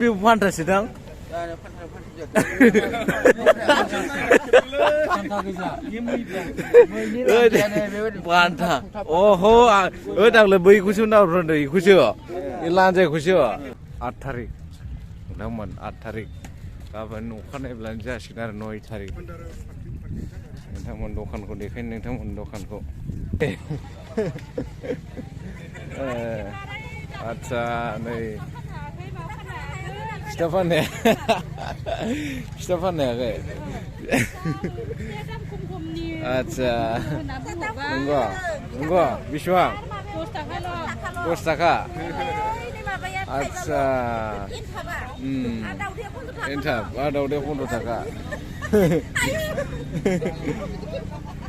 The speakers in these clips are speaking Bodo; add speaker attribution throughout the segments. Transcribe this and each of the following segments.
Speaker 1: Fantasy dong. Mantap. Oh, dah lebih khusyuk nak orang khusyuk. Ilan je khusyuk. 8 tarik. Namun 8 tarik. Kapan ukan belanja sekitar 9 tarik. Namun dokan ko dekin, namun dokan ko. Acha, nih. Stefan ya, Stefan ya kayak. Acha, enggak, Biswang. Pustaka. Acha, intap, ada udah pun pustaka.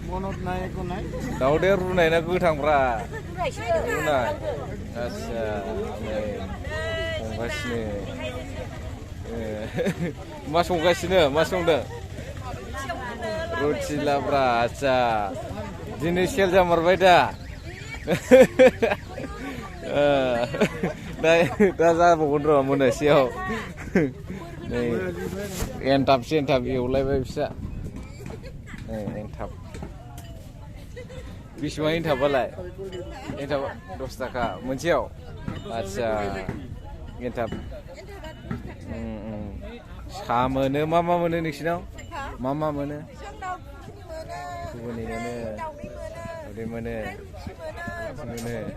Speaker 1: Monot naik ko naik. Tahu dia runai nak gudang pra. Runai. Acha, ongkas ni. Masuk ke sini, masuk dah. Roti labra, acha. Jenis shell jam berbeda. Dah saya bukan orang mana siapa. Entap sih, entap iulai bisa. Entap. Biswa entap balai. Entap 2 taka, menciau. Acha, entap. Sama mana, mama mana ni sini? Mama mana? Kubuni mana? Kubuni mana? Mana?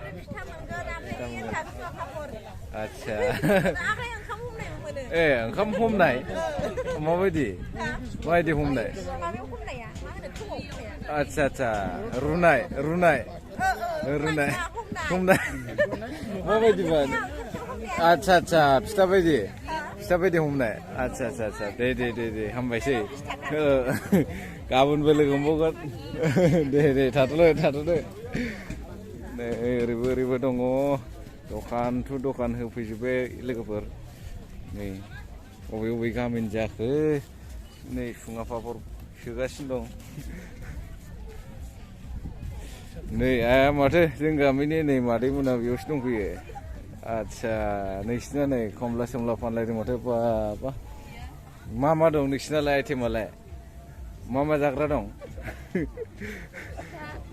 Speaker 1: Acha. Engkau home naik? Mau bedi? Mau di home naik? Acha, runai. Home naik. Mau bedi mana? Acha, pista bedi. Siapa di home naik? Acha, deh, hambai sih. Kabun beli gembok, deh, tato deh. Ribu dongo, dokan hepi juga, legaper. Nih, obi kamin jahe, nih sungai favorit juga sindong. Nih, mata tinggal ini nih, mari mana bios dong kuye. Acha, nixna nih, komla panlai di mata apa? Mama dong, nixna lai item malai. Mama jagra dong.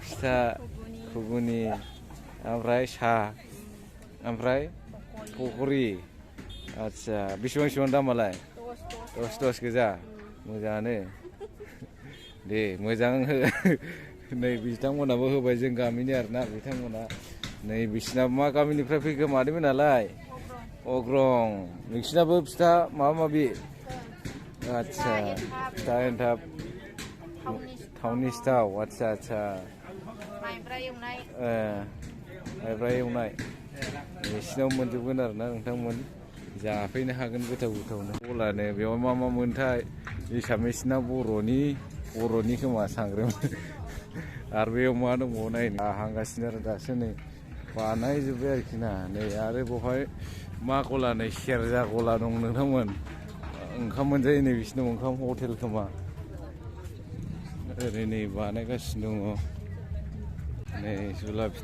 Speaker 1: Kita kubuni, amrai sha, amrai pokori. Acha, biswang dah malai. Tos kerja, mujang nih. Deh, mujang. Nih bisang mana boh bajeng kami ni arna, bisang mana. Nih bisna ma kami ni prefer ke mari mana lai. Ogrong, bisna boh bisa mama bi. Acha, kita entap. Taunis tahu, acha. Mai brayung naik. Bisna menjual arna, entang Jangan hagen betul. Bola nih, biar mama mentai. Isamisna boroni kemana sanggrim. Arbe mana mau naik? Hanggasnya rendah sini. Panai juga kina. Nih, are bohai makola nih share jagola dong teman. Engkau menjadi nih bisna engkau hotel kemana? Ini panai kas dong. Nih,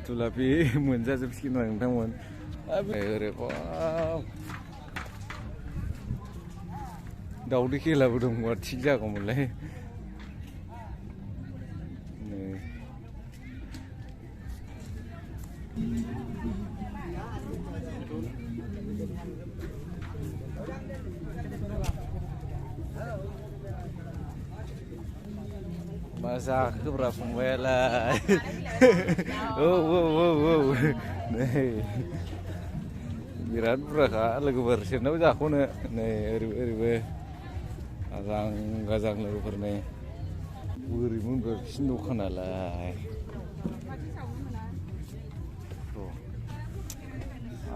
Speaker 1: sulapi menjadi biskin teman. Repot. Daudi kila budung buat cija kamu mulai. Nih. Masa aku berapa mula? Oh. Nih. Birat berapa? Lagu bersih, nabi aku nih ribu. Gazang lalu pernah berimun bersihin kana lah.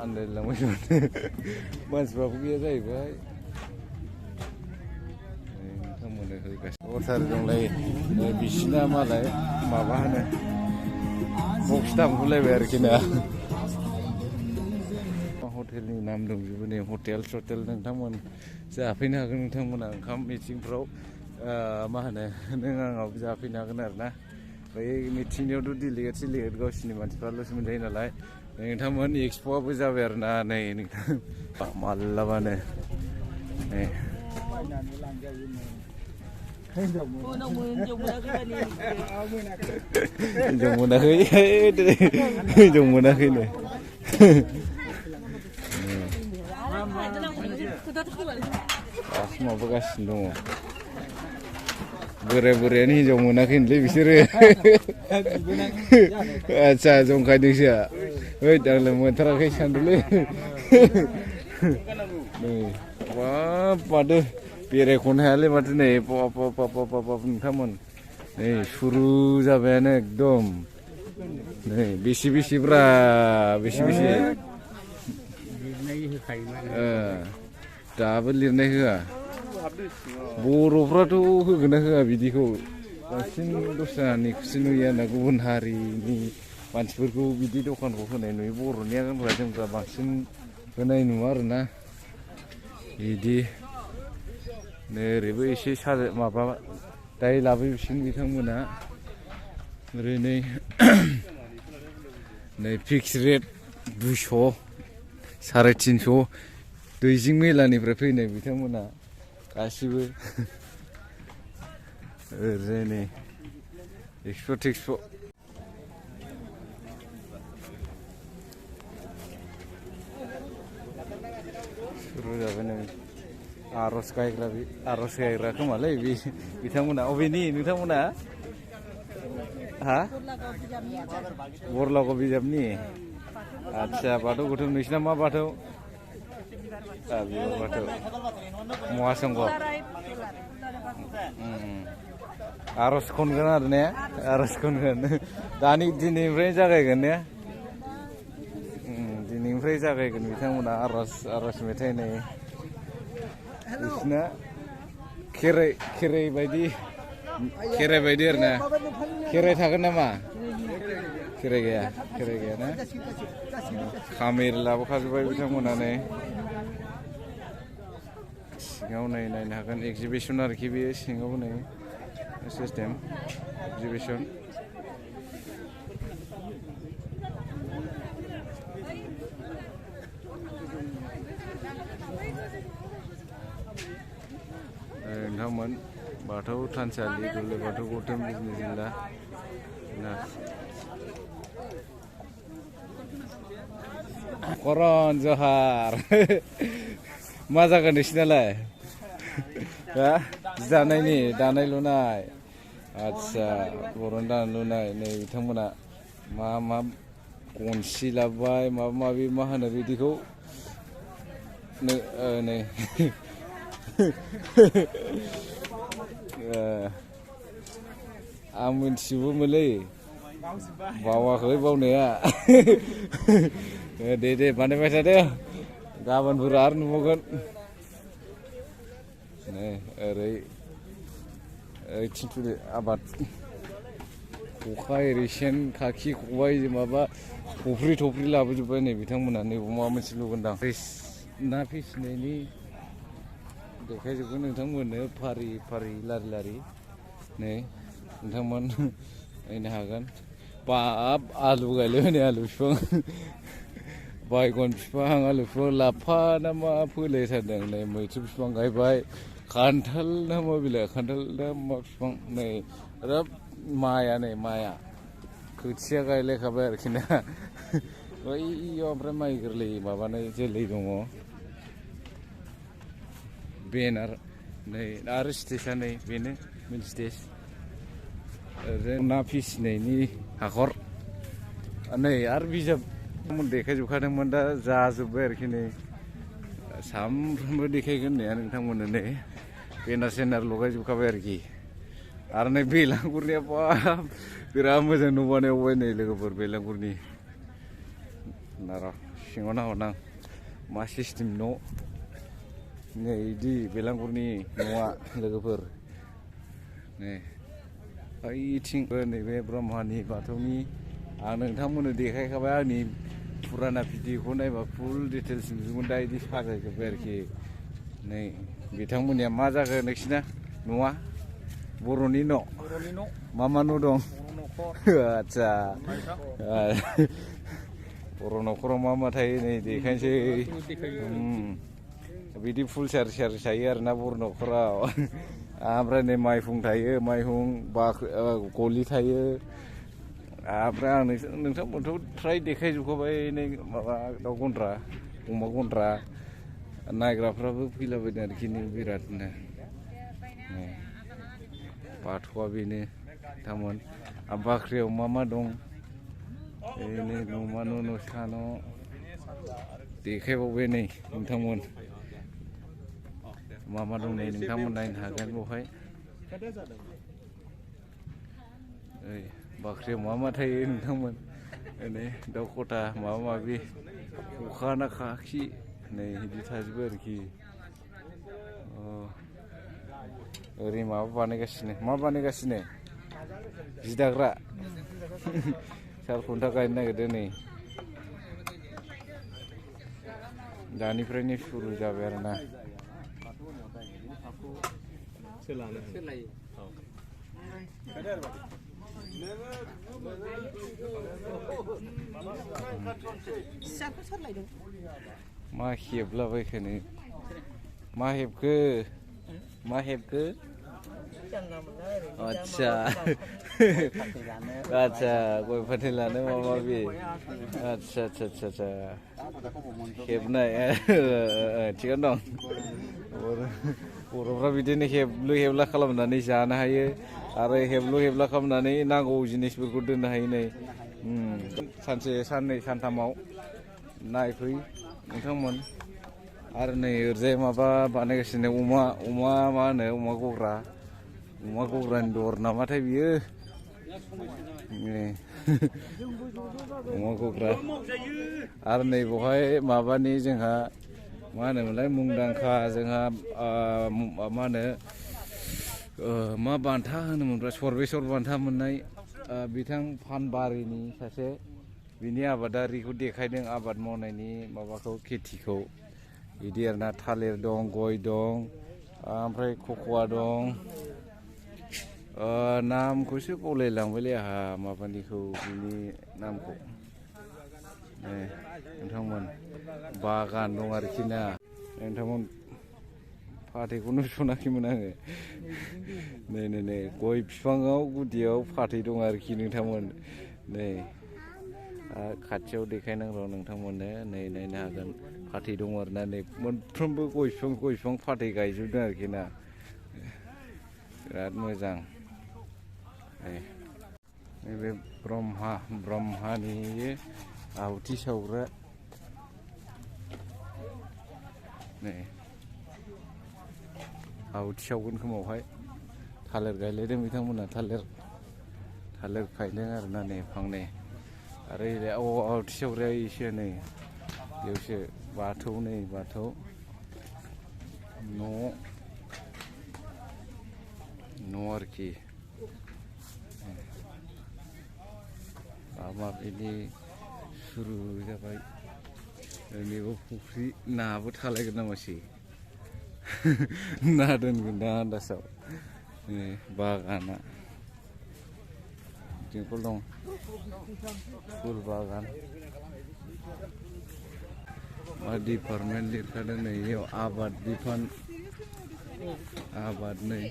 Speaker 1: Anda lama mas berapa biasa ibai. Kamu nih kas. Otar dong lagi. Bisna malai, mabahane. Bokstam mulai berkina. Hotel ni nam dong juga nih hotel nang जाफैनो हागोन नोंथांमोना ओंखाम मिटिंफ्राव मा होनो नों आंनाव जाफैनो हागोन आरोना बै मिटिंनियावथ' डिलिगेट गावसिनि मानसिफ्राल'सो मोनजायो नालाय नोंथांमोन एक्सप'आबो जाबाय आरोना नै नोंथां मालाबानो nih Jong monakhai nih. Asma begasino dङ. बोराय-बोरायानो हिनजाव मोनाखैनोलै बिसोरो. आदसा जंखायदोंसो. ओइ आंलाय मोनथाराखै सानदोंलै. नै बाब माथो बेरायख'नो हायालै माथो नै बाब नोंथांमोन. नै सुरु जाबायानो एकदम. नै बेसे बेसे लिरनाय होखायोमोन. दाबो लिरनाय होआ. बर'फ्राथ' होगोन ना होआ बिदिखौ बांसिन दस्रानिखौसो नुयो आरोना गुबुन हारिनि मानसिफोरखौ बिदि दखानखौ होनाय नुयो बर'निया गानग्रा जोमग्रा बांसिन होनाय नुवा आरोना बिदि ओरैबो एसे माबा दाय लाबोसिगोन बिथांमोना ओरैनो नै फिक्स रेट 200 350 दैजिं मेलानिफ्राय फैनाय बिथांमोना गासिबो ओरैनो एक्सप' सुरु जाबाय नै आर'ज गायग्रा खोमालै बिथांमोना अबेनि नोंथांमोना हा बरलागाव बिजाबनि आदसा बाथौ गोथौ नोंसिना मा बाथौ बाथौ महासंघ आर'ज खनगोन आरो ने आर'ज खनगोन दिनैनिफ्राय जागायगोन ने दिनैनिफ्राय जागायगोन बिथांमोना आर'ज मेथाइ नै बिसिना खेराइ बायदि आरो ना खेराइ थागोन नामा खेराइ गैया ना खामिर लाबोखाजोब्बाय बिथांमोना नै सिङाव नायनो हागोन एक्जिबिसन आरोखि बेयो सिङाव नै सिस्टेम एक्जिबिसन नोंथांमोन बाथौ थानसालि दुर्लि बाथौ गौतम बिजनि जिल्ला करन जहार मा जागोन नोंसिनालाय दानाय लुनाय आदसा बर'नि दानाय लुनाय नै बिथांमोना मा गनसि लाबोबाय माबा माबि मा होनो बिदिखौ नै आं मिथिजोबोमोनलै बावाखै बावनाया दे बानायबाय थादो गाबोनफोर आरो नुबावगोन नै ओरै थिंथुलि आबाद खखा एरि सेन खाखि खबाइ माबा थफ्रि लाबोजोब्बाय नै बिथांमोना नैबाव माबा मोनसे लुगोनदां ना फिसिनायनि देखायजोबगोन नोंथांमोननो फारि लारि नै नोंथांमोन नायनो हागोन बाब आलु गायले होनो आलु बिफां बायगन बिफां आलु बिफां लाफा ना मा फोलायथारदों नै मैथ्रु बिफां गायबाय खान्थाल ना मा बिलाइ खान्थाल ना मा बिफां नै आरो माइआ खोथिया गायलायखाबाय आरोखि ना बैयाव ओमफ्राय माइ गोरलै माबानाय जोलै दङ बेनार नै आरो स्टेजआ नै बेनो मेन स्टेज ओरैनो ना फिसिनायनि हाखर नै आरो बिजाब देखायजोबखादोंमोन दा जाजोब्बाय आरोखि नै सामफ्रामबो देखायगोन होननाया नोंथांमोननो नै बेनार लगायजोबखाबाय आरोखि आरो नै बेलागुरनिया बाब बिराद मोजां न' बानायबाय नै लोगोफोर बेलागुरनि सिङाव नाहरनां मा सिस्टेम न' नै बिदि बेलागुरनि न'आ लोगोफोर नै ओइथिंबो नैबे ब्रह्मनि बाथौनि आं नोंथांमोननो देखायखाबाय आंनि फुराना भिडिअखौ नायबा फुल डिटेल्स नुजोबगोन दा बिदि साजायजोब्बाय आरोखि नै बिथांमोननिया मा जागोन नोंसिना न'आ बर'नि न' मा न' दं आदसा बर' न'खराव मा थायो नै देखायनोसै बिदि फुल सेर थायो आरोना बर' न'खराव ओमफ्राय नै माइहुं थायो माइहुं बाख्रि गलि थायो ओमफ्राय आं नोंथांमोनथ' फ्राय देखायजोबखाबाय नै माबा दाउ गन्द्रा अमा गन्द्रा नायग्राफ्राबो फैलाबायदों आरोखि बिरादनो बाथौआ बेनो नोंथांमोन बाख्रियाव मा दं बेनो न'मा न'सा न' देखायबावबाय नै नोंथांमोन मा दं नै नोंथांमोन नायनो हागोन बेवहाय बाख्रियाव मा थायो नोंथांमोन नै दाउ खथा माबा माबि खखा ना खाखि नै बिदि थाजोबो आरोखि ओरै माबा बानायगासिनो मा बानायगासिनो जि दाग्रा साल खुन्था गायनो नागिरदों नै दानिफ्रायनो सुरु जाबाय आरोना मा हेबलाबायखो नै मा हेबखो आच्छा गय फाथै लानो माबा माबि आच्छा हेबनाय थिगानो दं बर'फ्रा बिदिनो हेबलु हेबला खालामनानै जानो हायो आरो हेबलु हेबला खालामनानै नांगौ जिनिसफोरखौ दोननो हायो नै सानसे साननै सानथामाव नायफै नोंथांमोन आरो नै ओरैजाय माबा बानायगासिनो अमा मा होनो अमा गग्रानि दर नामाथाय बियो अमा गग्रा आरो नै बेवहाय माबानि जोंहा मा होनोमोनलाय मुंदांखा जोंहा मा होनो मा बान्था होनोमोनब्ला सरबेसर बान्था मोननाय बिथां फानबारिनि सासे बिनि आबादारिखौ देखायदों आबाद मावनायनि माबाखौ खेथिखौ बिदि आरोना थालिर दं गय दं ओमफ्राय खख'वा दं नामखौसो बावलायलांबायलै आंहा माबानिखौ बिनि नामखौ नोंथांमोन बागान दं आरोखि ना नोंथांमोन फाथैखौनो सनाखैमोन आङो नै गय बिफाङाव गुदियाव फाथै दं आरोखि नोंथांमोन नै खाथियाव देखायनांगौ नोंथांमोननो नै नायनो हागोन फाथै दं आरोना नै मोनफ्रोमबो गय बिफां फाथै गायजोबदों आरोखि ना बिराद मोजां नैबे ब्रह्मानि आहुथि सावग्रा नै आहुथि सावगोन खोमावहाय थालिर गायलायदों बिथांमोना थालिर गायदों आरोना नै फांनै आरो आहुथि सावग्राया एसे नै बेयावसो बाथौ न' आरोखि माबायदि सुरु जाबाय नैबे फुख्रि नाबो थालायगोन नामासै ना दोनगोन दा आन्दासाव बागाना थिंखल दं फुल बागान मा डिपार्टमेन्ट लिरखादों नै बेयाव आबाद बिफान आबाद नै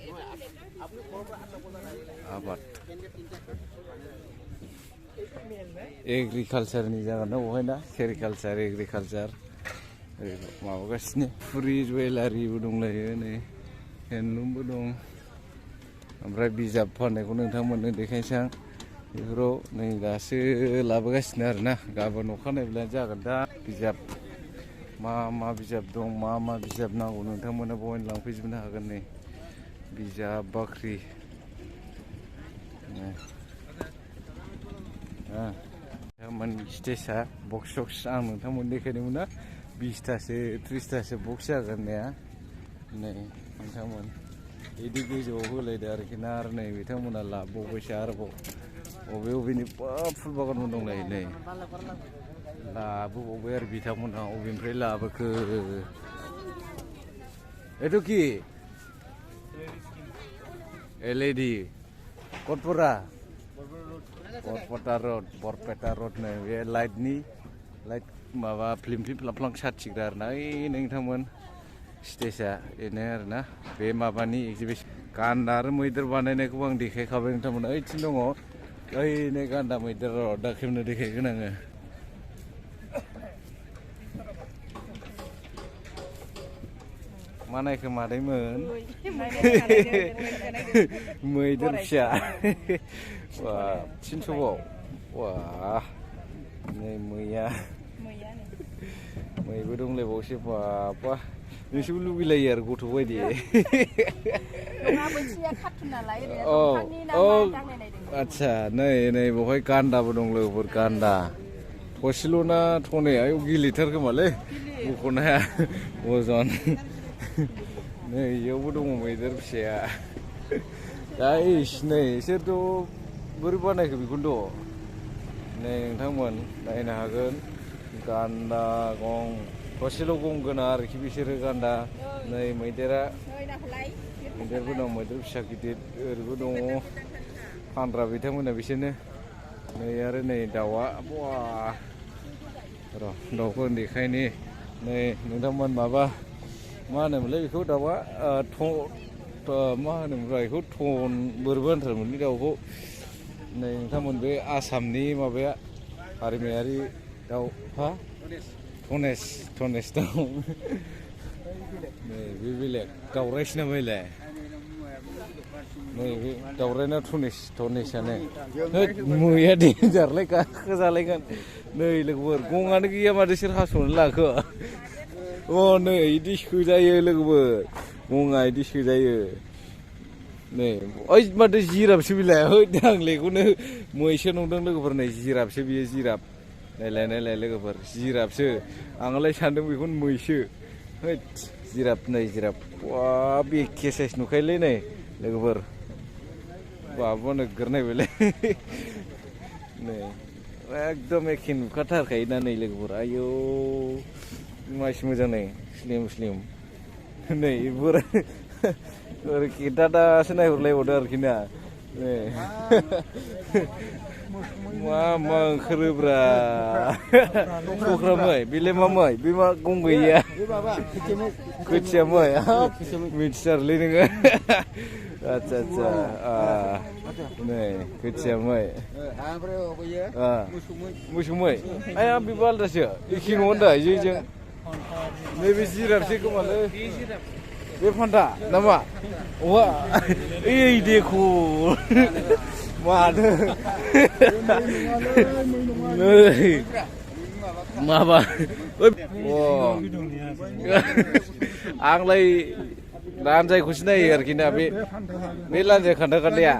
Speaker 1: आबाद एग्रिकालसारनि जागोन ना बेवहाय ना सेरिकालसार एग्रिकालसार माबागासिनो फुरि जुवेलारिबो दंलायो नै हेन्दलुमबो दं ओमफ्राय बिजाब फाननायखौ नोंथांमोननो देखायनोसै आं बेफोराव नै दासो लाबोगासिनो आरोना गाबोन अखानायब्लानो जागोन दा बिजाब मा बिजाब दं मा बिजाब नांगौ नोंथांमोना बेवहायनो लांफैजोबनो हागोन नै बिजाब बाख्रि नोंथांमोन स्टेजआ बक्स आं नोंथांमोन देखायदोंमोन ना 20थासो 30थासो बक्स जागोन ने नै नोंथांमोन बिदि गोजौआव होलायदो आरोखि ना आरो नै बिथांमोना लाबावबायसो आरोबाव बबेनि फुल बागानबो दंलायो नै लाबोबावबाय आरो बिथांमोनहा बबेनिफ्राय लाबोखो एथ' कि एलइडि बरपेटा रड नै बे लाइट माबा फ्लिम फ्लां साथिग्रा आरो ना ओइ नोंथांमोन स्टेजआ बेनो आरोना बे माबानि एक्जिबिसन गान्दा आरो मैदेर बानायनायखौ आं देखायखाबाय नोंथांमोन ओइथिं दङ ओइनै गान्दा मैदेर र' दा खेबनो देखायगोन आङो मा नायखो मादैमोन मैदेर फिसा वा 300 वा नै मैया मैबो दंलायबावसो बाबा नोंसोरबो लुबैलायो आरो गथ' बायदि आदसा नै नै बेवहाय गान्दाबो दं लोगोफोर गान्दा थसेल' ना थनै आयौ गिलिरथार खोमालै बख'नो हाया अजन नै इयावबो दङ मैदेर फिसाया दा नै इसोरथ' बोरै बानायखो बेखौनोथ' नै नोंथांमोन नायनो हागोन गान्दा गं थसेल' गं गोनां आरोखि बिसोरो गान्दा नै मैदेरा मैदेरबो दं मैदेर फिसा गिदिर ओरैबो दङ फानग्रा बिथांमोना बिसोरनो नै आरो नै दाउआ बा र' दाउखौ देखायनि नै नोंथांमोन माबा मा होनोमोनलाय बेखौ दाउआ मा होनोमोनलाय बेखौ थन बोरैबा होनथारमोनलै दाउखौ नै नोंथांमोन बे आसामनि माबाया हारिमायारि दाउ हा धनेस दाउ नै बे बेलेग दाउराइसो नामालाय नै बे दाउराइना धनेसानो मैया देन्जारलाय गाखोजालायगोन नै लोगोफोर गङानो गैया माथो सोर हास'नो लाखो अ नै इदि सोजायो लोगोफोर गङा इदि सोजायो नै ओइ माथो जिराफसो बिलाय आं लेखौनो मैसो नंदों लोगोफोर नै जिराफसो बियो जिराफ नायलाय लोगोफोर जिराफसो आंलाय सानदों बेखौनो मैसो हैद जिराफ नै जिराफ बा बेखे साइस नुखायोलै नै लोगोफोर बाबा नोगोर नायबायलै नै एकदम एखे नुखाथारखायो ना नै लोगोफोर आयौ मासि मोजां नै स्लिम नै बोराय ओरैखि दासो नायहरलायबावदो आरोखि ना नै मा ओंखारोब्रा सख्रा मै बेलाय मा मै बे मा गं गैया खोथिया मै मिथिथारलै नोङो आदसा नै खोथिया मै मोसौ मै आया बेबो आलदासो एखे नङा दा जों नैबे जिराफसो खोमालै बे फान्था नामा वा ओइ देखो माथो नै माबा आंलाय लान्जायखौसो नायो आरोखि ना बे लान्जाय खान्दाया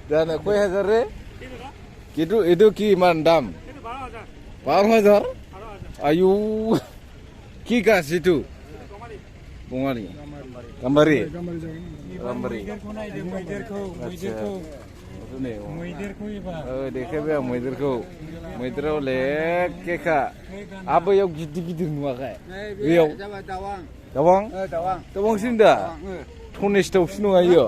Speaker 1: जानो कय हाजार रे किन्तु itu किमान दाम 12,000 आयु কি গাছ itu बङारि गाम्बारि देखायबाय आं मैदेराव लेकेखा आबैयाव गिदिर नुवाखै बेयाव दावांसिन दा धनेस दाउसो नङा इयो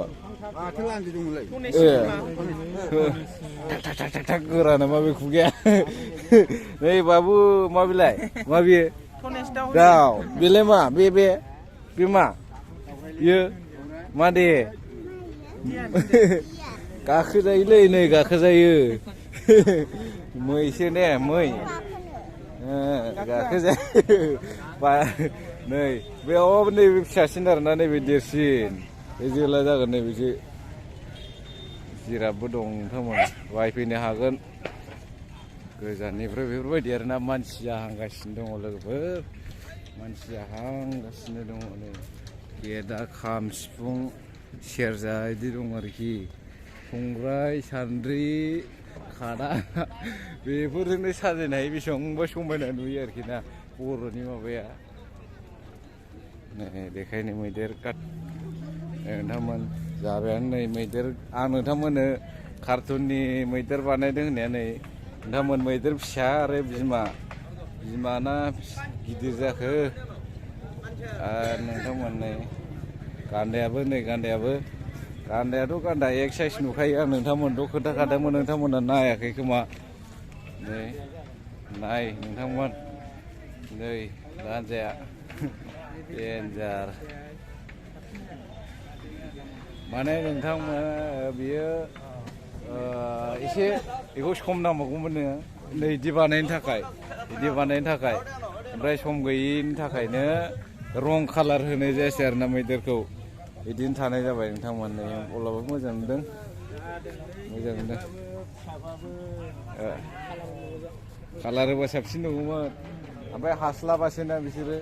Speaker 1: tak गोरा नामा बे खुगाया नै बाबु मा बिलाय मा बियो दाउ बेलाय मा बे मा बियो मा दे गाखोजायोलै नै गाखोजायो मैसो ने मै गाखोजायो नै बेयाव नैबे फिसासिन आरोना नैबे देरसिन बे जेला जागोन नैबेसो जिराफबो दं नोंथांमोन बायफैनो हागोन गोजाननिफ्राय बेफोरबायदि आरोना मानसि जाहांगासिनो दङ लोगोफोर मानसि जाहांगासिनो दङ नै गेदा खाम सिफुं सेरजा बिदि दं आरोखि संग्राय सान्द्रि खादा बेफोरजोंनो साजायनाय बेसेबांबा समायना नुयो आरोखि ना बर'नि माबाया नै देखायनो मैदेर काट नोंथांमोन जाबायानो नै मैदेर आं नोंथांमोननो कार्टुननि मैदेर बानायदों होननाया नै नोंथांमोन मैदेर फिसा आरो बिमाना गिदिर जाखो आरो नोंथांमोन नै गान्दायाथ' गान्दा एक साइज नुखायो आं नोंथांमोनथ' खोन्थाखादोंमोन नोंथांमोना नायाखै खोमा नै नाय नोंथांमोन नै लान्जाया देन्जार माने नोंथांमोन बियो एसे बेखौ सम नांबावगौमोन नोङो नै बिदि बानायनो थाखाय ओमफ्राय सम गैयिनि थाखायनो रं कालार होनाय जायासै आरोना मैदेरखौ बिदिनो थानाय जाबाय नोंथांमोन नै अब्लाबो मोजां मोनदों कालार होबा साबसिन दङमोन ओमफ्राय हास्लाबासैना बिसोरो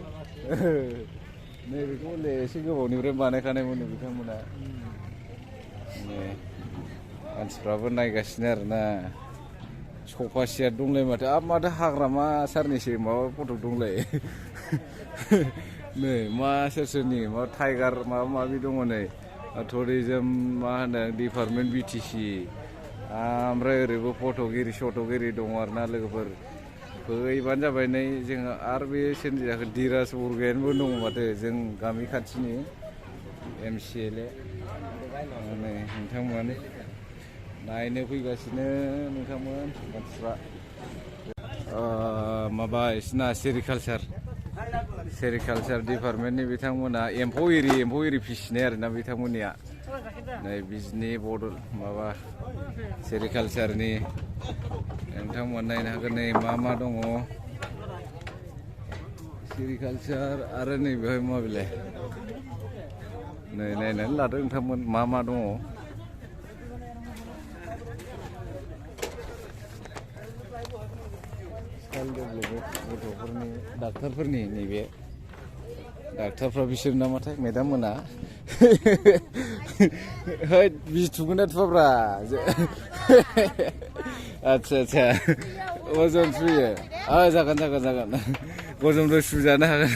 Speaker 1: नैबेखौ एसे गोबावनिफ्राय बानायखानायमोन बिथांमोना मानसिफ्राबो नायगासिनो आरोना सफा सियार दंलाय माथो हाग्रामा सारनिसो माबा फट' दंलाय नै मा सोरनि मा टाइगार माबा माबि दङ नै टुरिजम मा होनो डिपार्टमेन्ट BTC ओमफ्राय ओरैबो सट'गिरि दङ आरोना लोगोफोर फैबानो जाबाय नै जोंहा आरो बे सोरनि जाखो धीराज बरगयारिबो दङ माथो जों गामि खाथिनि MCLA नै नोंथांमोन नायनो फैगासिनो नोंथांमोन मानसिफ्रा माबा बिसिना सेरिकालसार डिपार्टमेन्टनि बिथांमोना एम्फौ एरि फिसिनाय आरोना बिथांमोननिया नै बिजनि माबा सेरिकालसारनि नोंथांमोन नायनो हागोन नै मा दङ सेरिकालसार आरो नै बेवहाय मा बिलाय नै नायनानै लादो नोंथांमोन मा दङ गथ'फोरनि डाक्टारफोरनि नैबे डाक्टारफ्रा बिसोर नामाथाय मेदाम मोना बिजि थुगोन ना थुवाब्रा आदसा अजन सुयो जागोन गजमल' सुजानो हागोन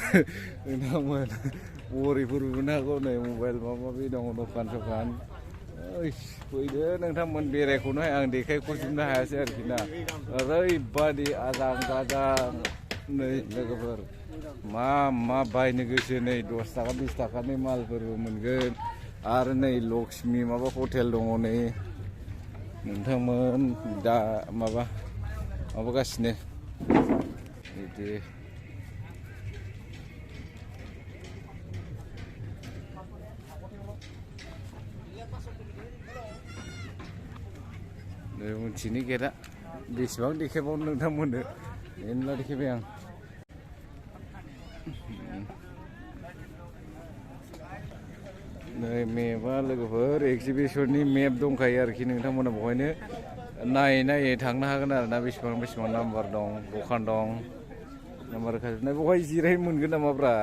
Speaker 1: नोंथांमोन बरिफोर नुनो हागौ नै मबाइल माबा माबि दङ दखान फैदो नोंथांमोन बेरायखौनो आं देखायख'जोबनो हायासै आरोखि ना ओरैबादि आजां गाजां नै लोगोफोर मा बायनो गोसो नै 10 थाखा 20 थाखानि मालफोरबो मोनगोन आरो नै लक्ष्मि माबा हटेल दङ नै नोंथांमोन दा माबागासिनो बिदि मिथिनो गेटआ बेसेबां देखायबावनो नोंथांमोननो मेरला देखायबाय आं नै मेपआ लोगोफोर एक्जिबिसननि मेप दंखायो आरोखि नोंथांमोना बेवहायनो नायै थांनो हागोन आरोना बेसेबां नाम्बार दं दखान दं नाम्बार खाजोबनाय बेवहाय जिरायनो मोनगोन नामाब्रा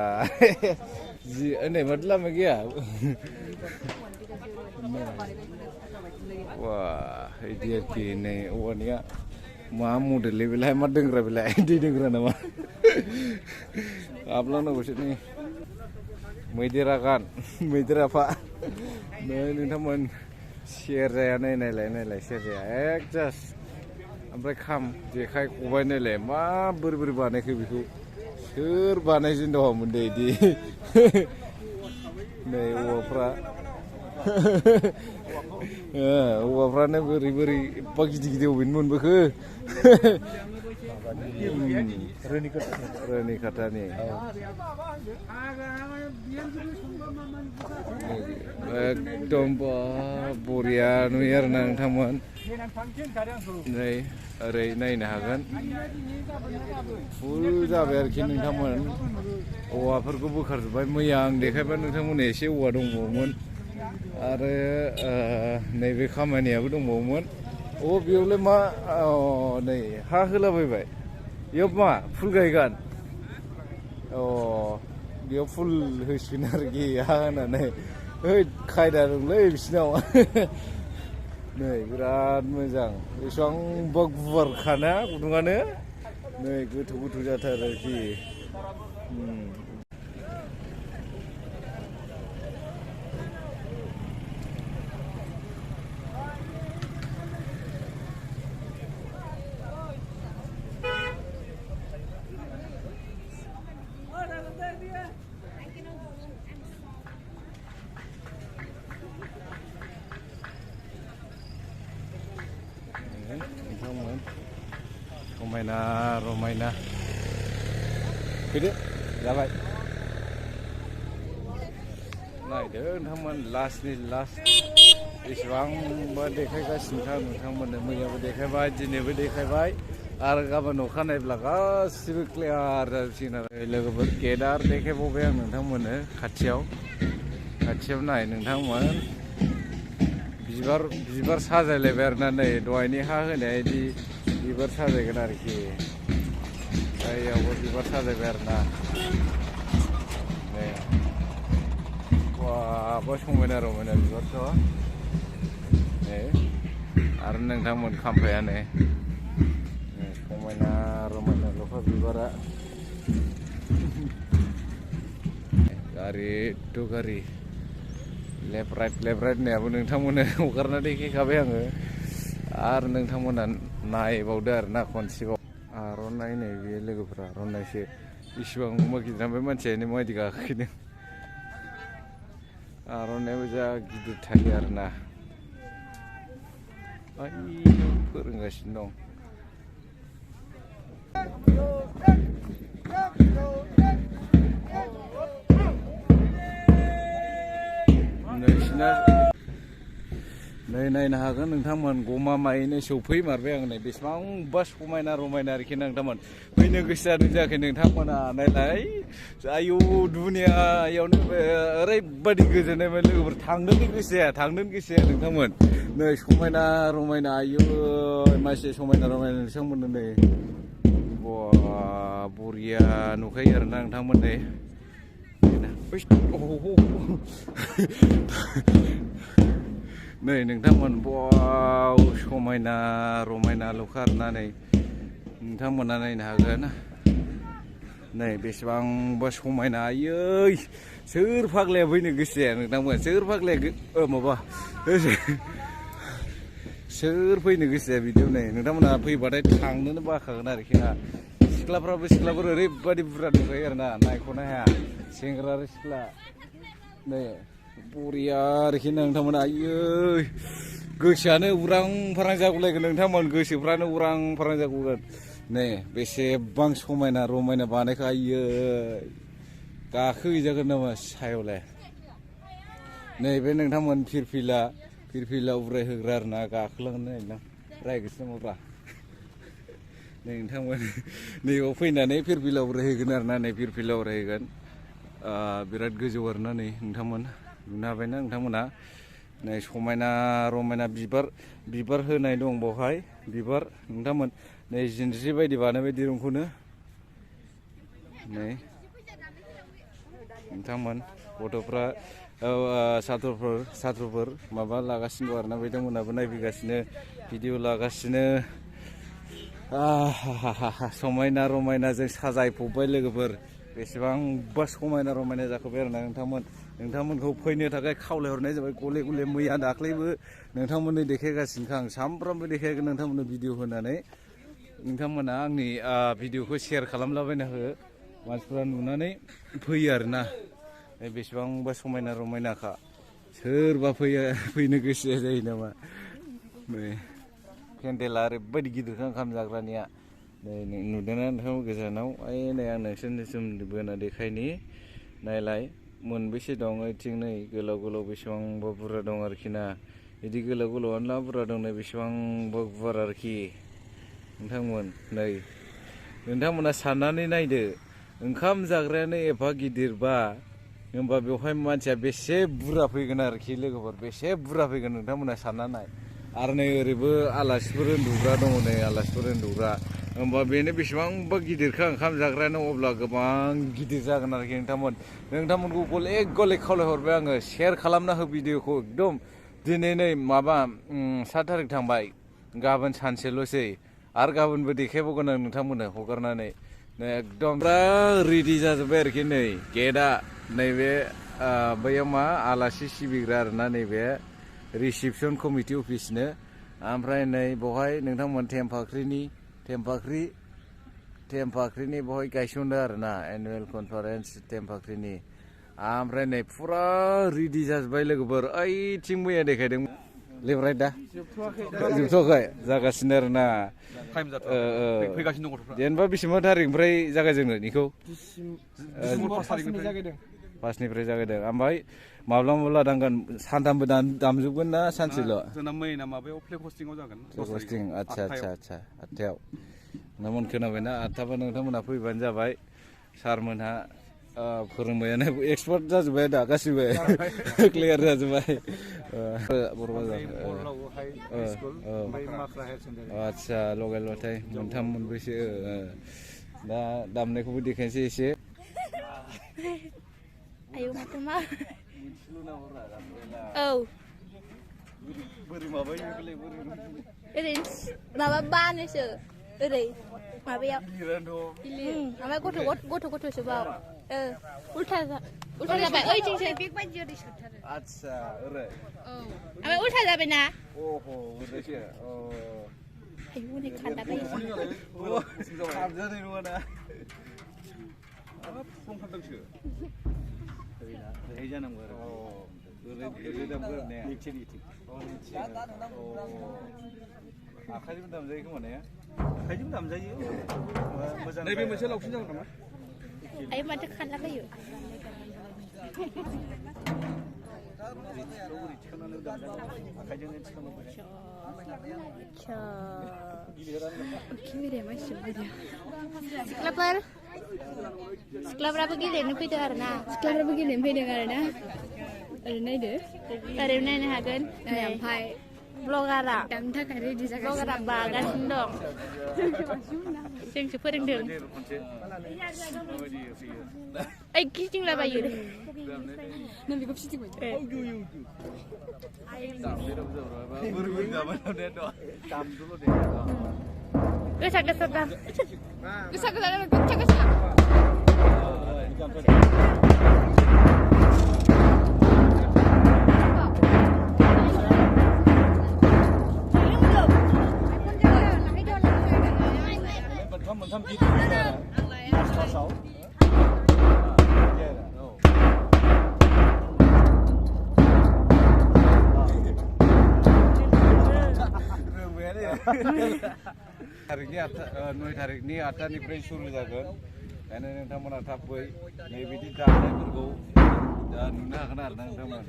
Speaker 1: नै माथो लामा गैया वा बिदि आरोखि नै औवानिया मा मडेललै बेलाय मा दोनग्रा बेलाय दै दोनग्रा नामा हाबलांनांगौसो नै मैदेर आफा नै नोंथांमोन सेरजाया नायलाय सेरजाया एकजास्ट ओमफ्राय जेखाइ खबाइ नायलाय मा बोरै बानायखो बेखौ सोर बानायजेन दङमोन दे बिदि नै औवाफ्रानो बोरै एफा गिदिर अबेनो मोनबोखो रनिकाटानि एकदम बरिया नुयो आरोना नोंथांमोन नै ओरै नायनो हागोन फुल जाबाय आरोखि नोंथांमोन औवाफोरखौ बोखारजोब्बाय मैया आं देखायबा नोंथांमोननो एसे औवा दंबावोमोन आरो नैबे खामानियाबो दंबावोमोन बेयावलाय मा नै हा होलाबायबाय बेयाव मा फुल गायगोन बेयाव फुल होसिगोन आरोखि हा होनानै खायदा दंलै बिसिनाव नै बिराद मोजां बेसेबांबा गुवारखाना गुदुङानो नै गोथौ जाथारो आरोखि समायना रमायना फैदो जाबाय नायदो नोंथांमोन लास्टनि लास्ट बेसेबांबा देखायगासिनोखा नोंथांमोननो मैयाबो देखायबाय दिनैबो देखायबाय आरो गाबोन अखानायब्ला गासिबो क्लियार जाजोबसिगोन आरो लोगोफोर गेट आरो देखायबावबाय आं नोंथांमोननो खाथियाव नाय नोंथांमोन बिबार साजायलायबाय आरोना नै दहायनि हा होनाय बायदि बिबार साजायगोन आरोखि जायगायावबो बिबार साजायबाय आरोना नै बा समायना रमायना बिबारथ' नै आरो नोंथांमोन खाम्फाया नै समायना रमायना लफा बिबारा गारि टु गारि लेफ्ट राइट होननायाबो नोंथांमोननो हगारना देखायखाबाय आङो आरो नोंथांमोना नायबावदो आरोना खनसेबाव आर'नाइ नै बे लोगोफोरा आर'नाइसो इसिबांबा गिदिर बे मानसियानो माबायदि गाखोदों आर'नाइयाबो जा गिदिर थायो आरोना फोरोंगासिनो दं नोंसिना नै नायनो हागोन नोंथांमोन गमामायैनो सौफैमारबाय आं नै बेसेबांबा समायना रमायना आरोखि नोंथांमोन फैनो गोसो जादों जायाखै नोंथांमोना नायलाय आयु दुनियायावनो ओरैबायदि गोजोननायमोन लोगोफोर थांनोनो गोसो जाया नोंथांमोन नै समायना रमायना आयु मासे समायना रमायना नोंथांमोन नै बरिया नुखायो आरोना नोंथांमोन नै नोंथांमोन बाव समायना रमायना लुखा आरोना नै नोंथांमोना नायनो हागोन नै बेसेबांबा समायना आयै सोर फाग्लाया फैनो गोसो जाया नोंथांमोन सोर फाग्लाया माबा सोर फैनो गोसो जाया बिदियाव नै नोंथांमोना फैबाथाय थांनोनो बाखागोन आरोखि ना सिख्लाफोर ओरैबायदि बुरजा दंखायो आरोना नायख'नो हाया सेंग्रा आरो सिख्ला नै बरिया आरोखि नोंथांमोना आयै गोसोआनो उरां फारां जागौलायगोन नोंथांमोन गोसोफ्रानो उरां फारां जागौगोन नै बेसेबां समायना रमायना बानायखो आयै गाखोहैजागोन नामा सायावलाय नैबे नोंथांमोन फिरफिला उरायहोग्रा आरोना गाखोलांनो नागिरदों रायगोनसो नामाब्रा नै नोंथांमोन नैबाव फैनानै फिरफिला उरायहैगोन आरोना नै फिरफिला उरायहैगोन बिराद गोजौ आरोना नै नोंथांमोन नुनो हाबायना नोंथांमोना नै समायना रमायना बिबार होनाय दं बावहाय बिबार नोंथांमोन नै जिनज्रि बायदि बानायबाय दिरुंखौनो नै नोंथांमोन गथ'फ्रा सात्रफोर माबा लागासिनो दं आरोना बिथांमोनहाबो नायफैगासिनो भिडिअ लागासिनो समायना रमायनाजों साजायफबबाय लोगोफोर बेसेबांबा समायना रमायना जाखोबाय आरोना नोंथांमोनखौ फैनो थाखाय खावलायहरनाय जाबाय गले मैया दाख्लैबो नोंथांमोननो देखायगासिनोखा आं सामफ्रामबो देखायगोन नोंथांमोननो भिडिअ होनानै नोंथांमोना आंनि भिडिअखौ शेयार खालामलाबायना हो मानसिफ्रा नुनानै फैयो आरोना बेसेबांबा समायना रमायनाखा सोरबा फैनो गोसो जायो नामा नै पेन्देला ओरैबायदि गिदिरखा ओंखाम जाग्रानिया नै नुदोंना नोंथां गोजानाव नै आं नोंसोरनिसिम बोना देखायनि नायलाय मोनबेसे दं ओइथिं नै गोलाव बेसेबांबा बुरजा दं आरोखि ना बिदि गोलावानो बुरजा दं नै बेसेबांबा गुवार आरोखि नोंथांमोन नै नोंथांमोना साननानै नायदो ओंखाम जाग्रायानो एफा गिदिरबा होमबा बेवहाय मानसिया बेसे बुरजा फैगोन आरोखि लोगोफोर बेसे बुरजा फैगोन नोंथांमोना सानना नाय आरो नै ओरैबो आलासिफोर उन्दुग्रा दङ नै आलासिफोर उन्दुग्रा होमबा बेनो बेसेबांबा गिदिरखा ओंखाम जाग्रायानो अब्ला गोबां गिदिर जागोन आरोखि नोंथांमोनखौ गले खावलायहरबाय आङो शेयार खालामना हो भिडिअखौ एकदम दिनै नै माबा 7 थारिख थांबाय गाबोन सानसेल'सै आरो गाबोनबो देखायबावगोन आं नोंथांमोननो हगारनानै एकदम फुरा रेडि जाजोब्बाय आरोखि नै गेटआ नैबे बैयाव मा आलासि सिबिग्रा आरोना नैबे रिसिपसन कमिटि अफिसनो ओमफ्राय नै बेवहाय नोंथांमोन टेमफाख्रिनि बेवहाय गायसनदों आरोना एनुवेल कनफारेन्स टेमफाख्रिनि ओमफ्राय नै फुरा रेडि जाजोब्बाय लोगोफोर ओइथिं मैया देखायदों लेब्राय दा जोबथ'वाखै जागासिनो आरोना
Speaker 2: टाइम जाथ'वाखै फैगासिनो दं गथ'फ्रा
Speaker 1: जेनेबा बेसेबां थारिखनिफ्राय जागायजेननो बेखौ फार्स्टनिफ्राय जागायदों ओमफ्राय माब्ला दांगोन सानथामबो दामजोबगोन ना सानसेल'
Speaker 2: जोंना मैना माबायाव फ्लेग हस्टिंआव जागोन
Speaker 1: हस्टिं आदसा 8थायाव नोंथांमोन खोनाबायना 8थाबा नोंथांमोनहा फैबानो जाबाय सारमोनहा फोरोंबायानो एक्सपार्ट जाजोब्बाय दा गासिबो क्लियार जाजोब्बाय बर' बाजार आदसा लगाय लथाय मोनथाम मोनब्रैसो दा दामनायखौबो देखायनोसै एसे
Speaker 3: आयौ माथो मा औ
Speaker 1: बोरै माबायो
Speaker 3: ओरै माबा बानोसो ओरै माबायाव ओमफ्राय गथ'सो बाव उल्था जाबाय ओइथिंसो
Speaker 1: आदसा ओरै
Speaker 3: ओमफ्राय उल्था जाबायना
Speaker 1: अह ओरैसो
Speaker 3: आयौ हनै खान्दाबायो
Speaker 1: हाबजानाय नङा ना
Speaker 2: फुंखारदोंसो
Speaker 1: ओरै जानांगौ आरो ओरै दामगोन ने आखाइजोंबो दामजायो खोमा ने
Speaker 2: आखाइजोंबो दामजायो नैबे मोनसे लावसिन जागोन नामा
Speaker 3: आयौ माथो खान्दाबायो सिख्लाफ्राबो गेलेनो फैदों आरोना ओरै नायदो ओरै नायनो हागोन ओमफ्राय ब्लगारा दामनो थाखाय रेडि जागासिनो ब्लगारा बागासिनो दं जोंसो फोरोंदों ओइ गिदिंलाबायो नों बेखौ फिदिंबाय गोसा दाम गोसा
Speaker 1: मोनथाम गिदिर फार्स्टआव थारिखनि 8थानिफ्राय सुरु जागोन ओंखायनो नोंथांमोना थाब फै नैबिदि दामनायफोरखौ दा नुनो हागोन आरो ना नोंथांमोन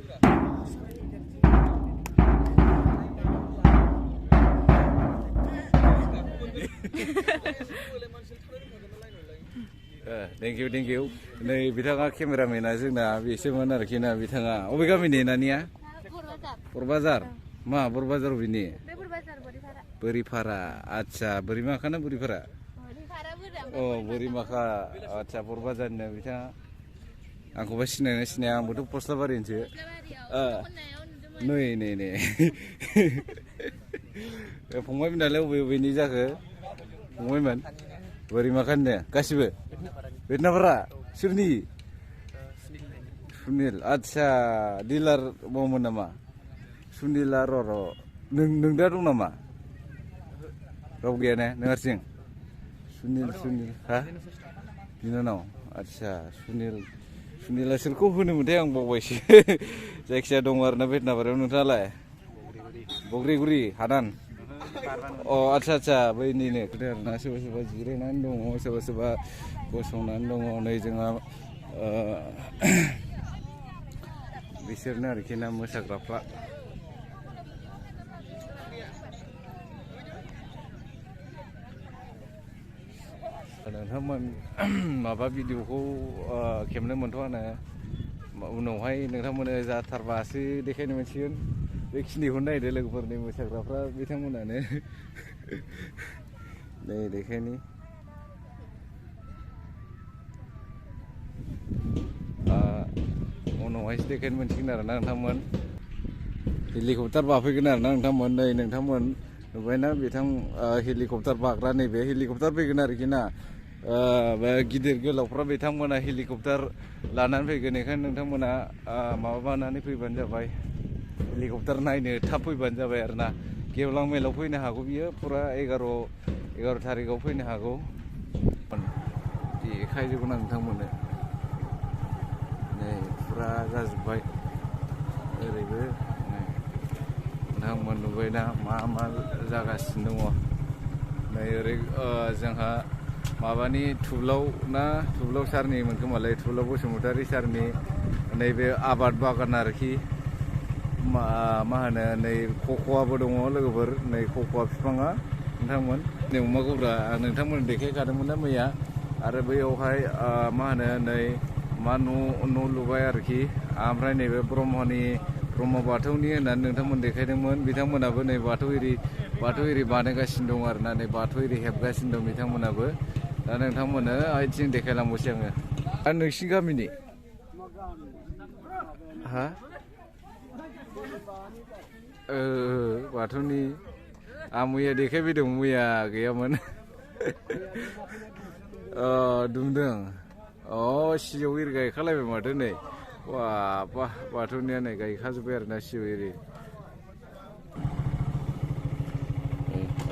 Speaker 1: थेंक इउ नै बिथाङा केमेरामेना जोंना बेसोमोन आरोखि ना बिथाङा अबे गामिनि नानिया बरबाजार मा बरबाजाराव बिनि बोरिपारा आदसा बोरिमाखा ना बोरिपारा बोरिमाखा आदसा बरबाजारनिनो बिथाङा आंखौबा सिनाया आंबोथ' फस्लाबारिनिसो नै फंबायमोन नालाय अबेनि जाखो फंबायमोन बोरिमाखानिनो गासिबो बेदनाफोरा सोरनि सुनिल आदसा डिलार मावोमोन नामा सुनिला नों दा दं नामा राव गैया ने नों हारसिं सुनिल हा बिनानाव आदसा सुनिला सोरखौ होनोमोनथाय आं बावबायसो जायखिजाया दङ आरोना बेदनाफारायाव नोंथाङालाय बग्रिगुरि हादान आदसा बैनिनो खोथा आरोना सोरबा जिरायनानै दङ सोरबा गसंनानै दङ नै जोंहा बिसोरनो आरोखि ना मोसाग्राफ्रा नोंथांमोन माबा भिडिअखौ खेबनो मोनथ'आनो उनावहाय नोंथांमोननो जाथारबासो देखायनो मोनसिगोन बेखिनिखौ नायदो लोगोफोरनि मोसाग्राफ्रा बिथांमोनानो नै देखायनि उनावहायसो देखायनो मोनसिगोन आरोना नोंथांमोन हेलिकप्टार बाफैगोन आरोना नोंथांमोन नै नोंथांमोन नुबायना बिथां हेलिकप्टार बाग्रा नैबे हेलिकप्टार फैगोन आरोखि ना गिदिर गोलावफ्रा बिथांमोना हेलिकप्टार लानानै फैगोन बेखायनो नोंथांमोना माबानानै फैबानो जाबाय हेलिकप्टार नायनो थाब फैबानो जाबाय आरोना गेवलां मेलाव फैनो हागौ बियो फुरा 11 थारिखआव फैनो हागौ देखायजोबगोन आं नोंथांमोननो नै फुरा जाजोब्बाय ओरैबो नोंथांमोन नुबायना मा जागासिनो दङ नै ओरै जोंहा माबानि थुब्लाव सारनि मोनखोमालाय थुब्लाव बसुमतारी सारनि नैबे आबाद बागान आरोखि मा होनो नै खख'आबो दङ लोगोफोर नै खख'आ बिफाङा नोंथांमोन नै अमा गग्रा आं नोंथांमोन देखायखादोंमोन ना मैया आरो बैयावहाय मा होनो नै मा न' लुबाय आरोखि ओमफ्राय नैबे ब्रह्म बाथौनि होननानै नोंथांमोन देखायदोंमोन बिथांमोनाबो नै बाथौ एरि बानायगासिनो दं आरोना नै बाथौ एरि हेबगासिनो दं बिथांमोनाबो दा नोंथांमोननो आथिं देखायलांबायसै आङो आरो नोंसिनि गामिनि हा बाथौनि आं मैया देखायफैदोंमोन मैया गैयामोन दुमदों सिजौ एरि गायखालायबाय माथो नै बा बाथौनिया नै गायखाजोब्बाय आरोना सिजौ एरि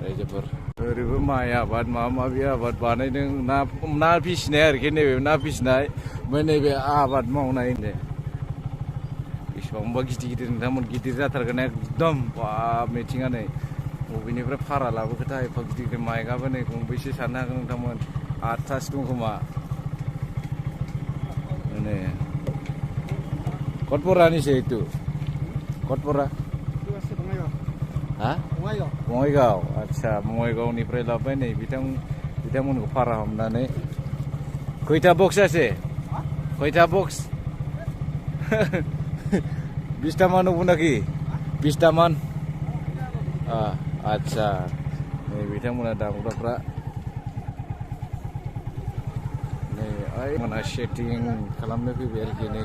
Speaker 1: रायजोफोर ओरैबो माइ आबाद माबा माबि आबाद बानायदों ना फिसिनाय आरोखि नैबे ना फिसिनाय ओमफ्राय नैबे आबाद मावनाय बेसेबांबा गिदिर नोंथांमोन गिदिर जाथारगोन एकदम बा मिथिङा नै बबेनिफ्राय भारा लाबोखोथाय एफा गिदिर माइकआबो नै गंबैसे साननो हागोन नोंथांमोन 8थासो दं खोमा नै कटपरानिसो itu कटपरा हा बङाइगाव आदसा बङाइगावनिफ्राय लाबोबाय नै बिथांमोनखौ भारा हमनानै खैथा बक्स আছে खैथा बक्स 20টামান হবো নাকি 20টামান आदसा नै बिथांमोना दामग्राफ्रा नै मोना सेटिं खालामनो फैबाय आरोखि नै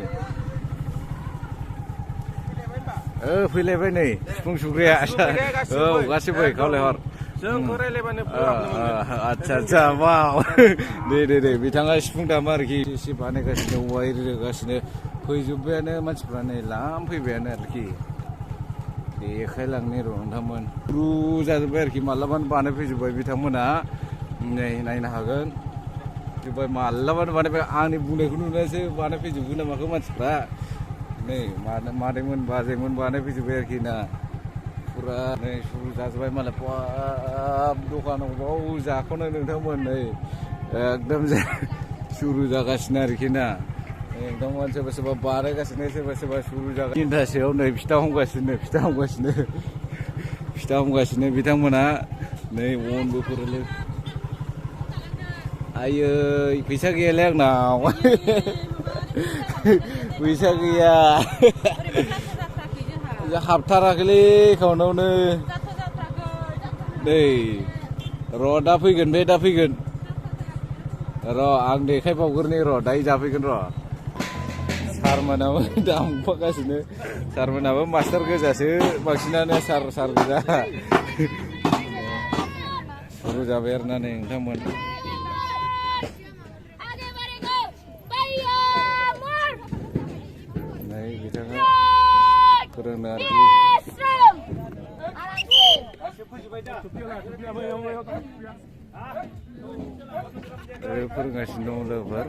Speaker 1: फैलायबाय नै सिफुं सुग्राया गासैबो खावलायहर आदसा वाव दे बिथाङा सिफुं दामो आरोखि एसे बानायगासिनो औवा एरि रोगासिनो फैजोब्बायानो मानसिफ्रा नै फैबायानो आरोखि देखायलांनो र' नोंथांमोन रु जाजोब्बाय आरोखि मालाबानो बानायफैजोब्बाय बिथांमोना नै नायनो हागोन जोब्बाय मालाबानो बानायबाय आंनि बुंनायखौ नुनानैसो बानायफैजोबगोन ना माखो मानसिफ्रा नै मादैमोन बाजैमोन बानायफैजोब्बाय आरोखि ना फुरा नै सुरु जाजोब्बाय मालाय बाब दखानाव बाव जाख'नो नोंथांमोन नै एकदम सुरु जागासिनो आरोखि ना एकदम सोरबा बानायगासिनो सोरबा सुरु जागासिनो 3थासोआव नै फिथा हमगासिनो बिथांमोना नै अनबो फोरोलै आयै फैसा गैयालै आंनाव फैसा गैया हाबथाराखैलै एकाउन्टावनो नै र' दा फैगोन र' आं देखायबावग्रोनि र' दायो जाफैगोन र' सारमोनाबो दामफागासिनो सारमोनाबो मास्टार गोजासो बांसिनानो सार गोजा सुरु जाबाय आरोना नै नोंथांमोन नै बिथाङा फोरोंनो आरोखि फोरोंगासिनो दं लोगोफोर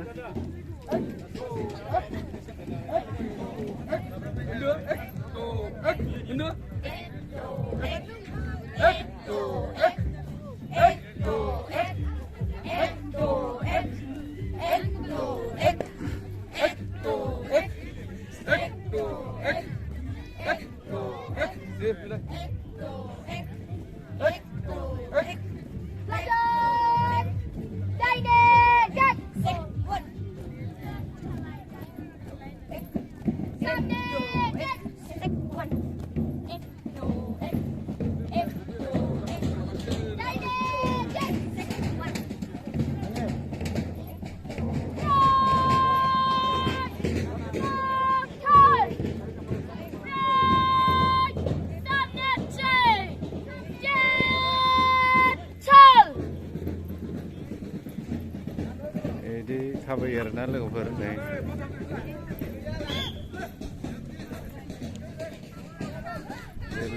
Speaker 1: थाबायो आरोना लोगोफोर नै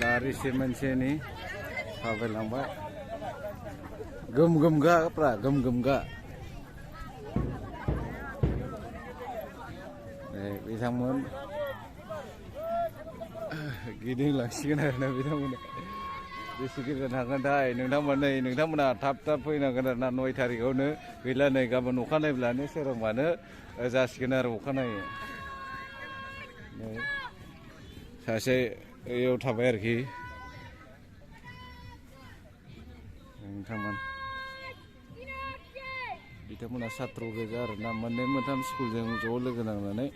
Speaker 1: लारिसे मोनसेनि थाबायलांबाय गोम गा बिथांमोन गिदिंलांसिगोन आरोना बिथांमोना बेसे गोजान थांगोन थाय नोंथांमोना थाब फैनांगोन आरोना 9 थारिखआवनो गैला नै गाबोन अखानायब्लानो सोरांबानो जासिगोन आरो अखानायै नै सासे याव थाबाय आरोखि बिथांमोना सात्र गोजा आरोना मोननै मोनथाम स्कुलजों ज' लोगो नांनानै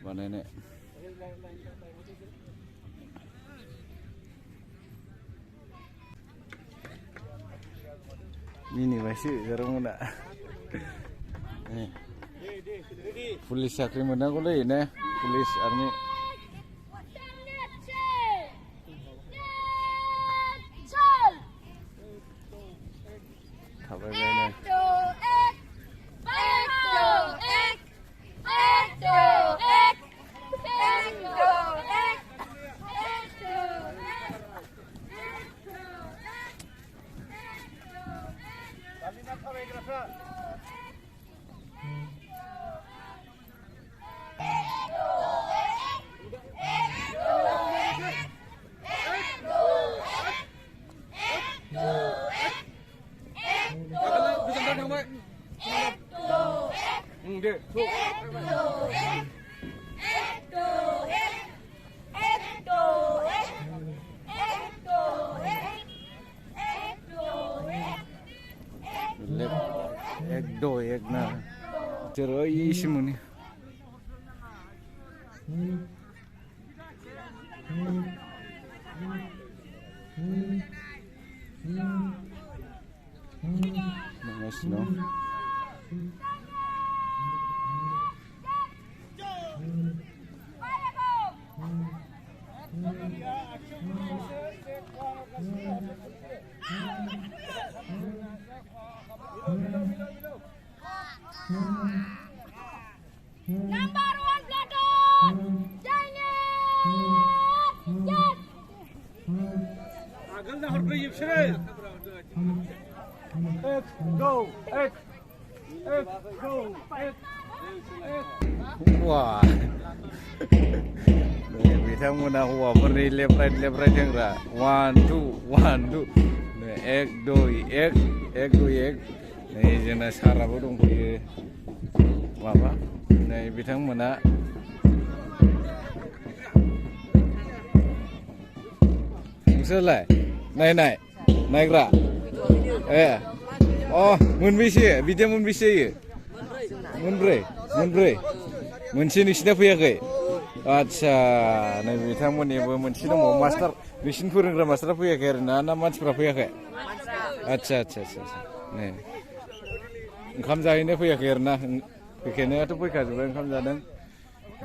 Speaker 1: बानायनाय मिनिबायसो जारौमोना पुलिस साख्रि मोननांगौलै ने पुलिस आर्मि थाबायबायनो एक ना चलो इसी मुनी नमस्ते
Speaker 4: Number 1 platoon,
Speaker 1: wah बिथांमोना हौवाफोरनि लेफ्ट राइट होनग्रा 1 2 1 2 एक दुइ एक नै जोंना साराबो दंफैयो माबा नै बिथांमोना नोंसोरलाय नायग्रा मोनबेसे बिदिया मोनबेसे जायो मोनब्रै मोनसे नोंसिना फैयाखै आच्छा नै बिथांमोननिबो मोनसे दंबावो मास्टार नोंसिनि फोरोंग्रा मास्टारा फैयाखै आरो ना मानसिफ्रा फैयाखै आच्छा नै ओंखाम जाहैनो फैयाखै आरो ना फैखानायाथ' फैखाजोब्बाय ओंखाम जादों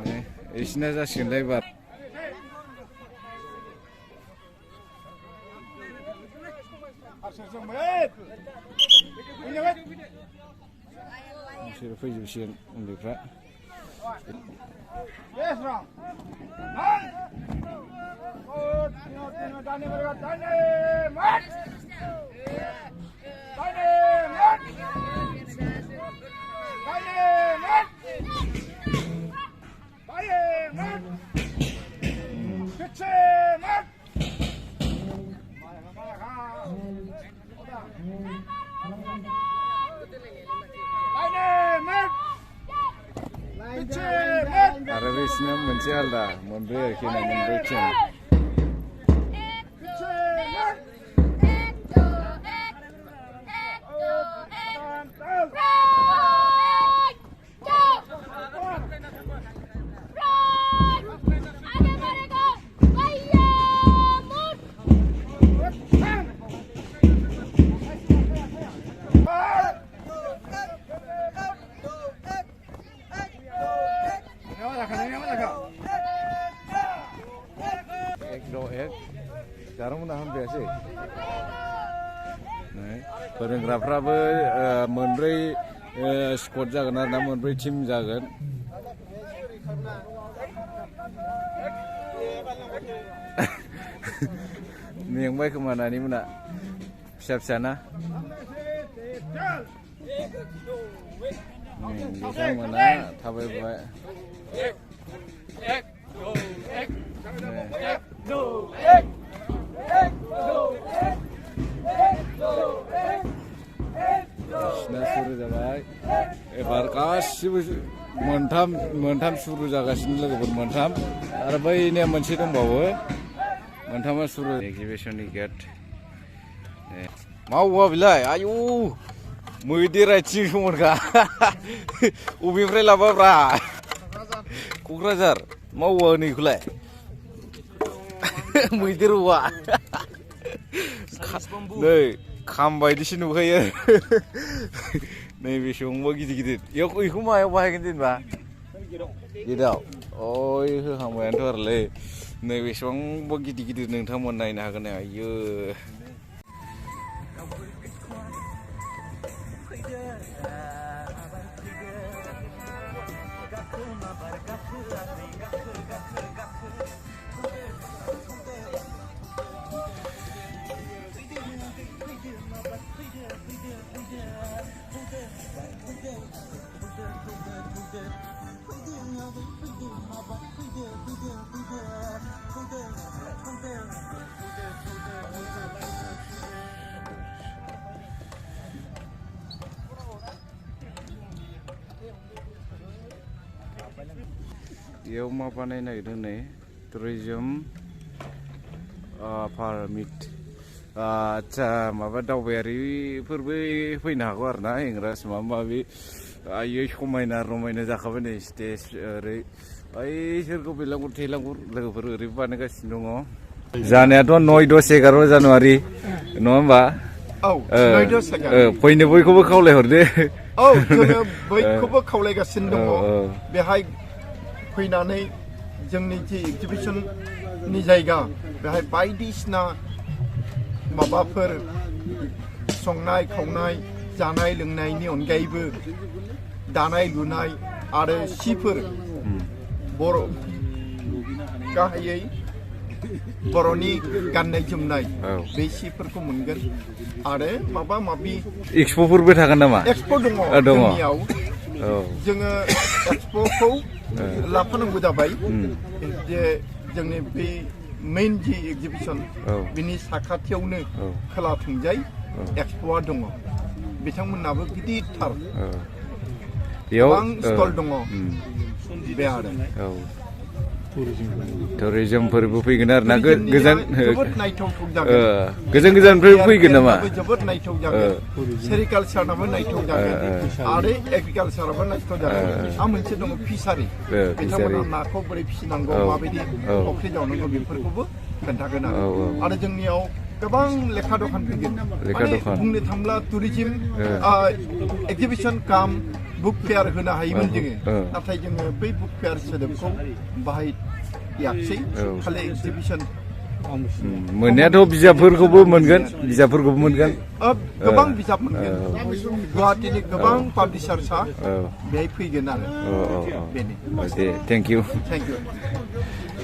Speaker 1: नै बिसिना जासिगोनलाय एबार बिसोर फैजोबसिगोन उन्दैफ्रा आरो बिसिना मोनसे आलदा मोनब्रै आरोखि ना मोनब्रै टिम जारौमोना हामजायासै फोरोंग्राफ्राबो मोनब्रै स्कट जागोन आरो ना मोनब्रै टिम जागोन मेंबाय खोमा नानिमोना फिसाना बिथांमोना थाबायबाय Sudah suruh jabai. Ebar गासिबो मोनथाम सुरु जागासिनो लोगोफोर मोनथाम आरो बैनिया मोनसे दंबावो मोनथामा सुरु एक्जिबिशननि गेट माववा बिलाय आयु मैदेर आथिं समरखा अबेनिफ्राय लाबाब्रा क'क्राझार माववा नैखौलाय मैदेर औवा नै खाम बायदिसो नुखायो नैबे बेसेबांबा गिदिर गिदिर बेखौ मायाव बाहायगोन जेनेबा गेटआव अय होहांबायानोथ' आरोलै नै बेसेबांबा गिदिर गिदिर नोंथांमोन नायनो हागोन आयो बेयाव मा बानायनो नागिरदों नै टुरिजम पारमिट आच्छा माबा दावबायारिफोरबो फैनो हागौ आरो ना इंराज माबा माबि आयै समायना रमायना जाखाबाय नै स्टेज ओरै बैसोरखौ बेलांगुर थैलांगुर लोगोफोर ओरैबो बानायगासिनो दङ जानायाथ' 9-10-11 जानुवारि नङा होमबा फैनो बयखौबो खावलायहरदो
Speaker 5: औ जोङो बयखौबो खावलायगासिनो दङ बेहाय फैनानै जोंनि जि एक्जिबिशननि जायगा बेहाय बायदिसिना माबाफोर संनाय खावनाय जानाय लोंनायनि अनगायैबो दानाय लुनाय आरो सिफोर बर' गाहायै बर'नि गाननाय जोमनाय बे सिफोरखौ मोनगोन आरो माबा माबि
Speaker 1: एक्सप'फोरबो थागोन नामा
Speaker 5: एक्सप' दङ जोंनियाव जोङो एक्सप'खौ लाफानांगौ जाबाय जे जोंनि बे मेइन जि एक्जिबिशन बिनि साखाथियावनो खोलाथिंजाय एक्सप'आ दङ बिथांमोनहाबो गिदिरथार गोबां स्टल दङ बे आरो
Speaker 1: टुरिजमफोरबो फैगोन आरो ना गोजान
Speaker 5: जोबोद नायथावथाव जागोन
Speaker 1: गोजाननिफ्राय फैगोन नामा
Speaker 5: जोबोद नायथाव जागोन सेरिकालचाराबो नायथाव जागोन आरो एग्रिकालचाराबो नायथाव जागोन आरो मोनसे दङ फिसारि बिथांमोना नाखौ बोरै फिसिनांगौ माबायदि फुख्रि जावनांगौ बेफोरखौबो खोन्थागोन आरो जोंनियाव गोबां लेखा दखान फैगोन बुंनो थांब्ला टुरिजम एक्जिबिशन काम बुक फेयार होनो हायोमोन जोङो नाथाय जोङो बै बुक फेयार सोदोबखौ बाहायाखिसै खालि एक्जिबिशन
Speaker 1: मोननायाथ' बिजाबफोरखौबो मोनगोन
Speaker 5: गोबां बिजाब मोनगोन गुवाहाटीनि गोबां पाब्लिशार्सआ बेहाय फैगोन आरो बेनो
Speaker 1: दे थेंक इउ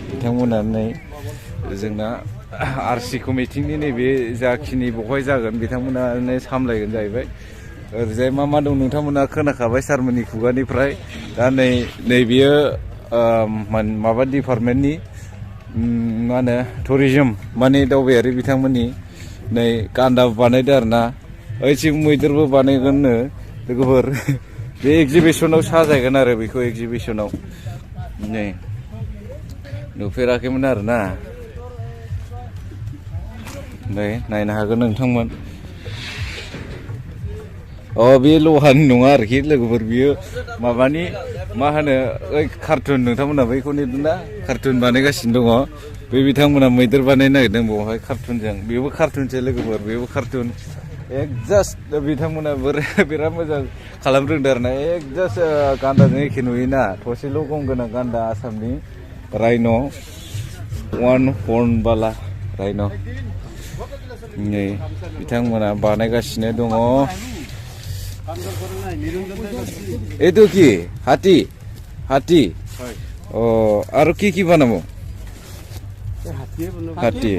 Speaker 1: बिथांमोना नै जोंना आरसि कमिटिनि नैबे जाखिनि बेवहाय जागोन बिथांमोनानो सामलायगोन जाहैबाय ओरैजाय मा मा दं नोंथांमोना खोनाखाबाय सारमोननि खुगानिफ्राय दा नैबेयो माबा डिपार्टमेन्टनि मा होनो टुरिजम माने दावबायारि बिथांमोननि नै गान्दा बानायदो आरो ना ओइथिं मैदेरबो बानायगोननो लोगोफोर बे एक्जिबिशनाव साजायगोन आरो बेखौ एक्जिबिशनाव नै नुफेराखैमोन आरो ना नै नायनो हागोन नोंथांमोन बे लहानि नङा आरोखि लोगोफोर बियो माबानि मा होनो ओइ कार्टुन नोंथांमोना बैखौ नुदोंना कार्टुन बानायगासिनो दङ बे बिथांमोना मैदेर बानायनो नागिरदों बेवहाय कार्टुनजों बेबो कार्टुनसो लोगोफोर बेबो कार्टुन एकजास्ट बिथांमोना बिराद मोजां खालामरोंदों आरो ना एकजास्ट गान्दाजों एखे नुयोना थसेल' गं गोनां गान्दा आसामनि राइन' वान हर्न बाला राइन' नै बिथांमोना बानायगासिनो दङ এইটো কি হাতী আৰু কি বনাব হাতী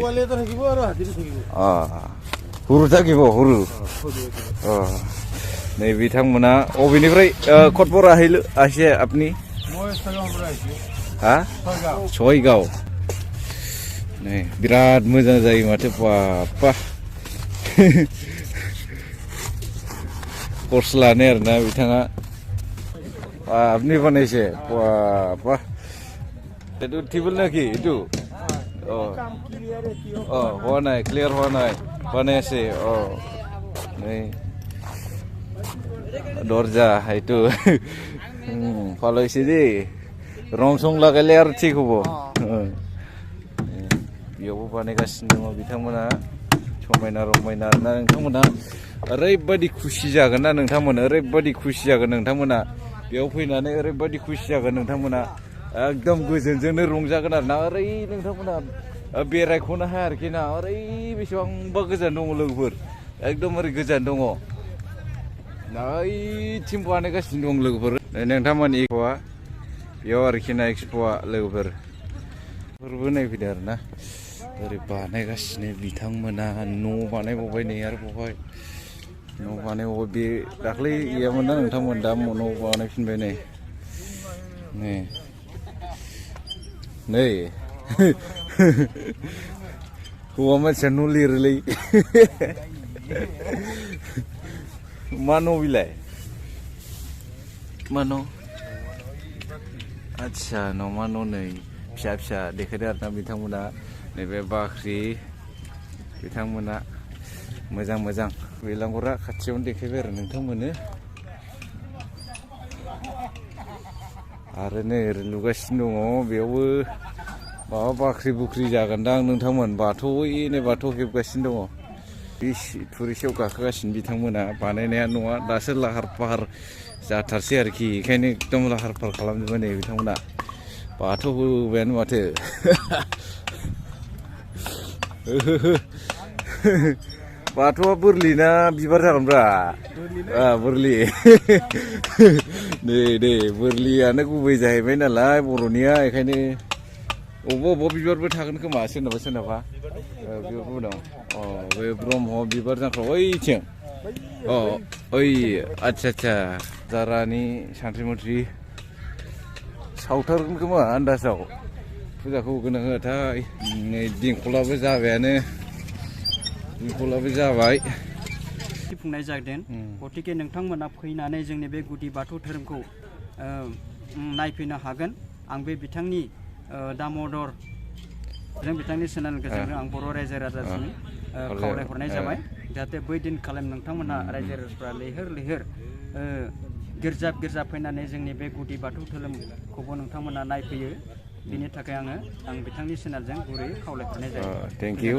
Speaker 1: সৰু থাকিব সৰু नै बिथांमोना अबेनिफ्राय कटपर আহিছে আপুনি ছয়গাঁও नै बिराद मोजां जायो माथो बाबा कर्स लानाय आरोना बिथाङा আপনি বানাইছে বাবা এইটো টিবল নাকি এইটো হোৱা নাই ক্লিয়াৰ হোৱা নাই বনাই আছে नै দরজা এইটো ভালো হয়েছে দেই রং সং লাগাইলে আর ঠিক হবো बेयावबो बानायगासिनो दङ बिथांमोना समायना रमायना ना नोंथांमोना ओरैबायदि खुसि जागोन ना नोंथांमोना ओरैबायदि खुसि जागोन नोंथांमोना बेयाव फैनानै ओरैबायदि खुसि जागोन नोंथांमोना एकदम गोजोनजोंनो रंजागोन आरोना ओरै नोंथांमोना बेरायख'नो हाया आरोखि ना ओरै बेसेबांबा गोजान दङ लोगोफोर एकदम ओरै गोजान दङ ओइथिं बानायगासिनो दं लोगोफोर नोंथांमोननि एक्सप'आ बेयाव आरोखि ना एक्सप'आ लोगोफोर फोरबो नायफैदो आरोना ओरै बानायगासिनो बिथांमोना न' बानायबावबाय नै आरो बावहाय न' बानायबावबाय बे दाख्लै गैयामोन ना नोंथांमोन दा न' बानायफिनबाय नै नै हौवा मानसिया न' लिरोलै मा न' बिलाय मा न' आदसा न'मा न' नै फिसा फिसा देखायदो आरोना बिथांमोना नैबे बाख्रि बिथांमोना मोजां मोजां बेलांगुरा खाथियावनो देखायबाय आरो नोंथांमोननो आरो नै ओरै लुगासिनो दङ बेयावबो माबा बाख्रि बुख्रि जागोनदां नोंथांमोन बाथौयैनो बाथौ हेबगासिनो दङ बे थुरिसायाव गाखोगासिनो बिथांमोना बानायनाया नङा दासो लाहार फाहार जाथारसै आरोखि बेखायनो एकदम लाहार फाहार खालामजोब्बाय नै बिथांमोना बाथौ होबायानो माथो बाथौआ बोरलि ना बिबार जागोनब्रा बोरलि दे बोरलियानो गुबै जाहैबाय नालाय बर'निया बेखायनो अबेबा बिबारबो थागोन खोमा सोरनाबा बिबारबो दं बे ब्रह्म बिबार जांख्रा ओइथिं ओइ आदसा जारानि सानथ्रि मन्थ्रि सावथारगोन खोमा आन्दाजाव फुजाखौ होगोन ना होआथाय नै दिंखलाबो जाबायानो दिंखलाबो जाबाय
Speaker 6: खुंनाय जादों गतिके नोंथांमोना फैनानै जोंनि बे गुदि बाथौ धोरोमखौ नायफैनो हागोन आं बे बिथांनि दामोदर जों बिथांनि चेनेल गेजेरजों आं बर' रायजो राजाजों खावलायहरनाय जाबाय जाहाथे बै दिनखालि नोंथांमोना रायजो राजाफ्रा लैहोर गिर्जा फैनानै जोंनि बे गुदि बाथौ धोरोमखौबो नोंथांमोना नायफैयो बिनि थाखाय आं बिथांनि चेनेलजों गुरै खावलायहरनाय जायो
Speaker 1: थेंक इउ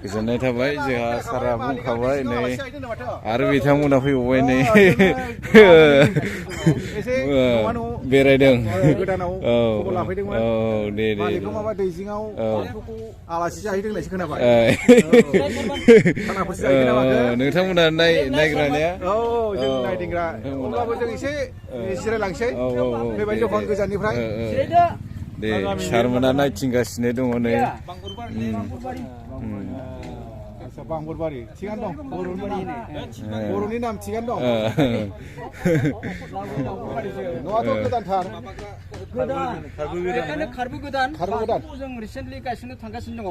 Speaker 1: गोजोननाय थाबाय जोंहा सारा बुंखाबाय नै आरो बिथांमोना फैबावबाय नै बेरायदों दे
Speaker 5: माबा दैजिङाव आलासि जाहैदों होननायसो खोनाबाय
Speaker 1: नोंथांमोना नायग्रानिया
Speaker 5: जों नायदिंग्रा अब्लाबो जों एसे जिरायलांसै बेबायदि दखान गोजाननिफ्राय
Speaker 1: दे सारमोना नायथिंगासिनो दङ नै
Speaker 5: बांबरबारि थिगानो दं बर'नि नाम थिगानो दं न'आथ' गोदानथार
Speaker 6: खारबो गोदान जों रिसेन्टलि गायसननो थांगासिनो दङ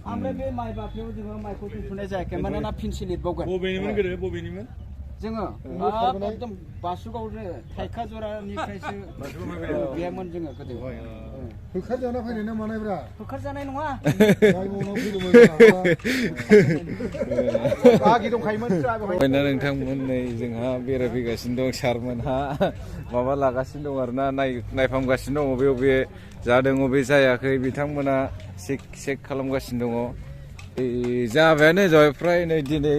Speaker 6: ओमफ्राय बे माइ बाख्रियाव जोङो माइखौ दोनथ'नाय जायाखै मानोना फिनसि लिरबावगोन बबेनिमोन जोङो एकदम बासुगाव थाइखा जरानिफ्रायसो गैयामोन जोङो गोदो
Speaker 5: होखारजाना फैनाय ना मानायब्रा
Speaker 6: होखारजानाय नङा
Speaker 1: फैना नोंथांमोन नै जोंहा बेरायफैगासिनो दं सारमोनहा माबा लागासिनो दं आरोना नायफामगासिनो दङ बबे जादों बबे जायाखै बिथांमोना चेक खालामगासिनो दङ जाबायानो जाबाय फ्राय नै दिनै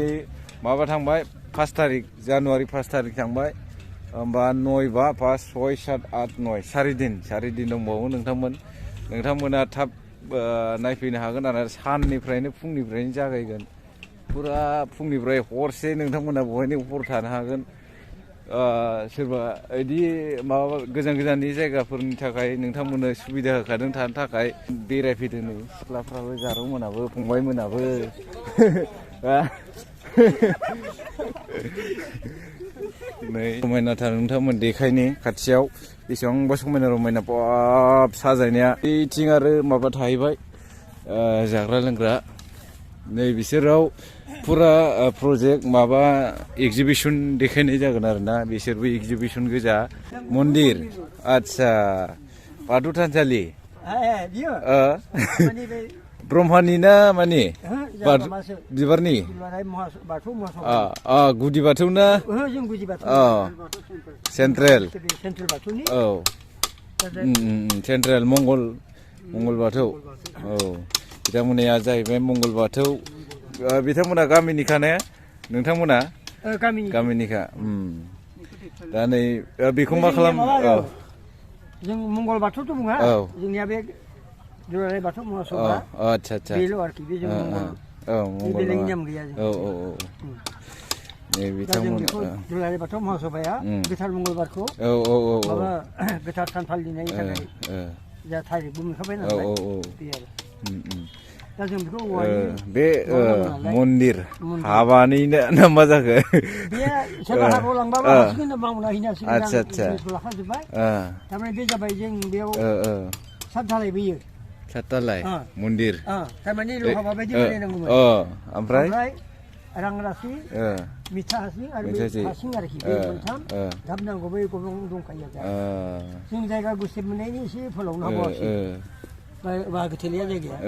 Speaker 1: माबा थांबाय 5 तारिख जानुवारि 5 तारिख थांबाय होमबा 9 बा 5 6 7 8 9 4 दिन दंबावो नोंथांमोना थाब नायफैनो हागोन आरो साननिफ्रायनो फुंनिफ्रायनो जागायगोन पुरा फुंनिफ्राय हरसे नोंथांमोना बहायनो हर थानो हागोन सोरबा बिदि माबा गोजाननि जायगाफोरनि थाखाय नोंथांमोननो सुबिदा होखादों थानो थाखाय बेरायफैदों नै सिख्लाफ्राबो जारौमोनाबो फंबायमोनाबो नै समायनाथार नोंथांमोन देखायनि खाथियाव बेसेबांबा समायना रमायना बाब साजायनाया बेथिं आरो माबा थाहैबाय जाग्रा लोंग्रा नै बिसोराव फुरा प्रजेक्ट माबा एगजिबिसन देखायनाय जागोन आरोना बिसोरबो एगजिबिसन गोजा मन्दिर आदसा बाथौ थानसालि ब्रह्मानि ना मानि बिबारनि गुदि बाथौ ना सेन्ट्रेल औ सेन्ट्रेल मंगल बाथौ औ बिथांमोननिया जाहैबाय मंगल बाथौ बिथांमोना गामिनिखा ने नोंथांमोना गामिनिखा दा नै बेखौ मा खालाम
Speaker 7: जों मंगल बाथौथ' बुङा जोंनिया बे दुलाराय बाथौ महासभा
Speaker 1: आदसा आदसा
Speaker 7: बेल' आरोखि बे जों बेलेग नेम गैया जों
Speaker 1: नै बिथांमोन
Speaker 7: दुलाराय बाथौ महासभाया गोथार मंगलबारखौ माबा गोथार सान फालिनायनि थाखाय जा थारिखबो मोनखाबाय नालाय बे आरो दा जों बेखौ
Speaker 1: बे मन्दिर हाबानि ना मा जाखो
Speaker 7: बे सोरबा हाबायाव लांबाबो हासिगोन मावना हैनो हासिगोन
Speaker 1: आदसा आदसा
Speaker 7: लाखाजोब्बाय थारमाने बे जाबाय जों बेयाव सात धालाय बोयो
Speaker 1: सात धालाय मन्दिर
Speaker 7: थारमाने लहा बायदि बानायनांगौमोन
Speaker 1: ओमफ्राय
Speaker 7: रांरासि मिथा हासिं आरो हासिं आरोखि बे मोनथाम गाबनांगौ बै गोबां दंखायो जों जायगा गुसेब मोननायनि एसे फोलावनो हाबावासै बाहागो थेलिया जायगाया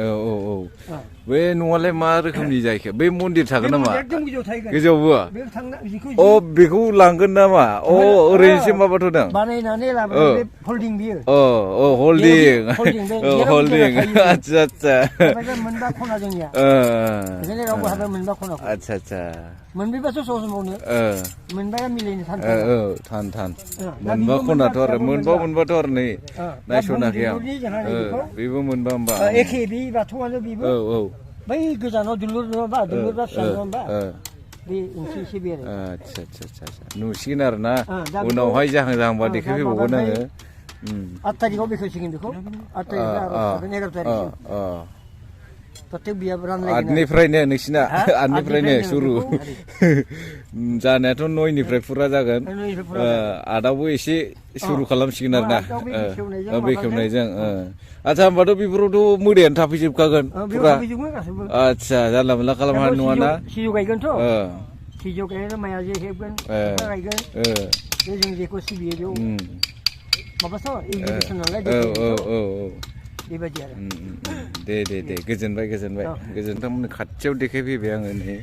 Speaker 1: बे न'आलाय मा रोखोमनि जायखो बै मन्दिर थागोन नामा
Speaker 7: गोजौआवबो
Speaker 1: बेखौ लांगोन नामा ओरैनोसो माबाथ' दं
Speaker 7: बानायनानै लाबोनाय बे हल्डिं बियो
Speaker 1: हल्डिं आदसा आदसा
Speaker 7: मोनबा खना जोंनिया ओंखायनो रावबो हाबा मोनबा खना
Speaker 1: आदसा आदसा
Speaker 7: मोनब्रैबासो सहज मावनो मोनबाया मिलायनो
Speaker 1: थान मोनबा खनाथ' आरो मोनबाथ' आरो नै नायस'नाखै आं बेबो मोनबा होमबा
Speaker 7: एखे बे बाथौआनो बेबो बै गोजानाव दुलुर नङाबा दुलुरा फिसा नङा बे ओंथि एसे बेरो
Speaker 1: आदसा आदसा नुसिगोन आरो ना उनावहाय जाहांबा देखायफैबावगोन आङो
Speaker 7: 8 तारिखाव बेखेवसिगोन बेखौ 8 तारिख 11 तारिख
Speaker 1: आठनिफ्रायनो नोंसिना आठनिफ्रायनो सुरु जानायाथ' 9निफ्राय फुरा जागोन आठआवबो एसे सुरु खालामसिगोन आरो ना बेखेवनायजों आदसा होमबाथ' बेफोरावथ' मोदायानो थाफैजोबखागोन फुरा आदसा जानला मोनला खालामनो हानाय नङाना
Speaker 7: सिजौ गायगोनथ' सिजौ गायनानै माइआ जे हेबगोन गायगोन बे जों जेखौ सिबियो बेयाव माबाथ' एगजिबिसन नालाय बेबायदि आरो
Speaker 1: दे गोजोनबाय नोंथांमोननि खाथियाव देखायफैबाय आङो नै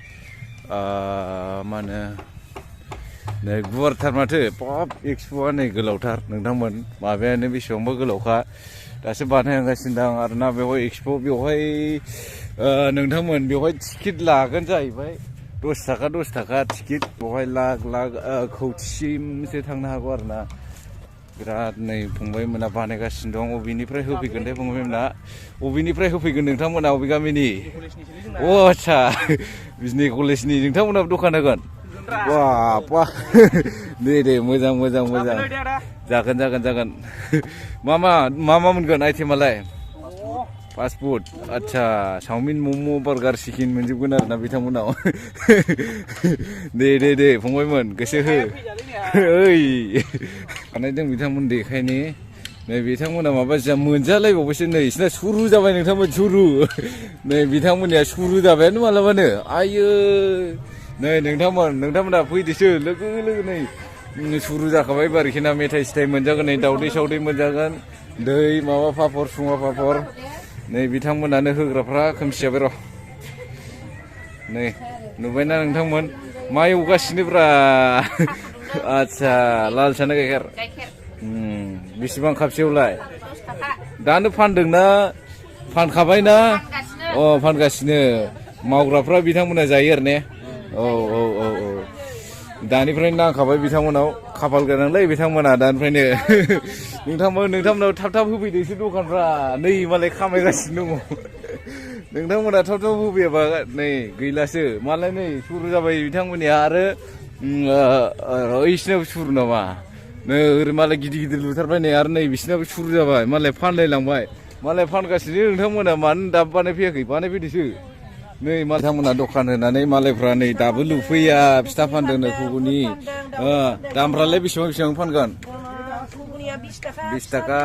Speaker 1: मा होनो नै गुवारथार माथो बाब एक्सप'आ नै गोलावथार नोंथांमोन माबायानो बेसेबांबा गोलावखा दासो बानायगासिनो दं आरोना बेवहाय एक्सप' बेवहाय नोंथांमोन बेवहाय टिकेट लागोन जाहैबाय 10 थाखा टिकेट बेवहाय लाख खौटिसिमसो थांनो हागौ आरोना बिराद नै फंबायमोना बानायगासिनो दं अबेनिफ्राय होफैगोन दे फंबायमोना अबेनिफ्राय होफैगोन नोंथांमोना अबे गामिनि आदसा बिजनि कलेजनि नोंथांमोनाबो दखान होगोन बा दे मोजां जागोन मा मोनगोन आइटेमालाय फास्ट फुड आदसा चावमिन मम' बार्गार चिकेन मोनजोबगोन आरोना बिथांमोनाव दे फंबायमोन गोसो हो बानायदों बिथांमोन देखायनि नै बिथांमोना माबा मोनजालायबावबायसो नै बिसिना सुरु जाबाय नोंथांमोन सुरु नै बिथांमोननिया सुरु जाबायानो मालाबानो आयो नै नोंथांमोना फैदोसो लोगो नै सुरु जाखाबाय बारखिना मेथाइ सिथाइ मोनजागोन नै दावदै सावदै मोनजागोन दै माबा पापर सुङा पापर नै बिथांमोनानो होग्राफ्रा खोमसि जाबाय र' नै नुबायना नोंथांमोन मा एवगासिनोब्रा आदसा लाल साना गाइखेर बेसेबां खापसेयावलाय दानो फानदोंना फानखाबायना फानगासिनो मावग्राफ्रा बिथांमोना जायो आरो ने औ दानिफ्रायनो नांखाबाय बिथांमोनाव खाफाल गोनांलै बिथांमोना दानिफ्रायनो नोंथांमोनाव थाब होफैदोंसो दखानफ्रा नै मालाय खामायगासिनो दङ नोंथांमोना थाब होफैयाबा नै गैलासो मालाय नै सुरु जाबाय बिथांमोननिया आरो इसिनाबो सुरु नामा नै ओरै मालाय गिदिर लुथारबाय नै आरो नै बिसिनाबो सुरु जाबाय मालाय फानलायलांबाय मालाय फानगासिनो नोंथांमोना मानो दाबो बानायफैयाखै बानायफैदोसो नै माथांमोना दखान होनानै मालायफ्रा नै दाबो लुफैया फिथा फानदोंनो घुगुनि दामफ्रालाय बेसेबां फानगोन 20 थाखा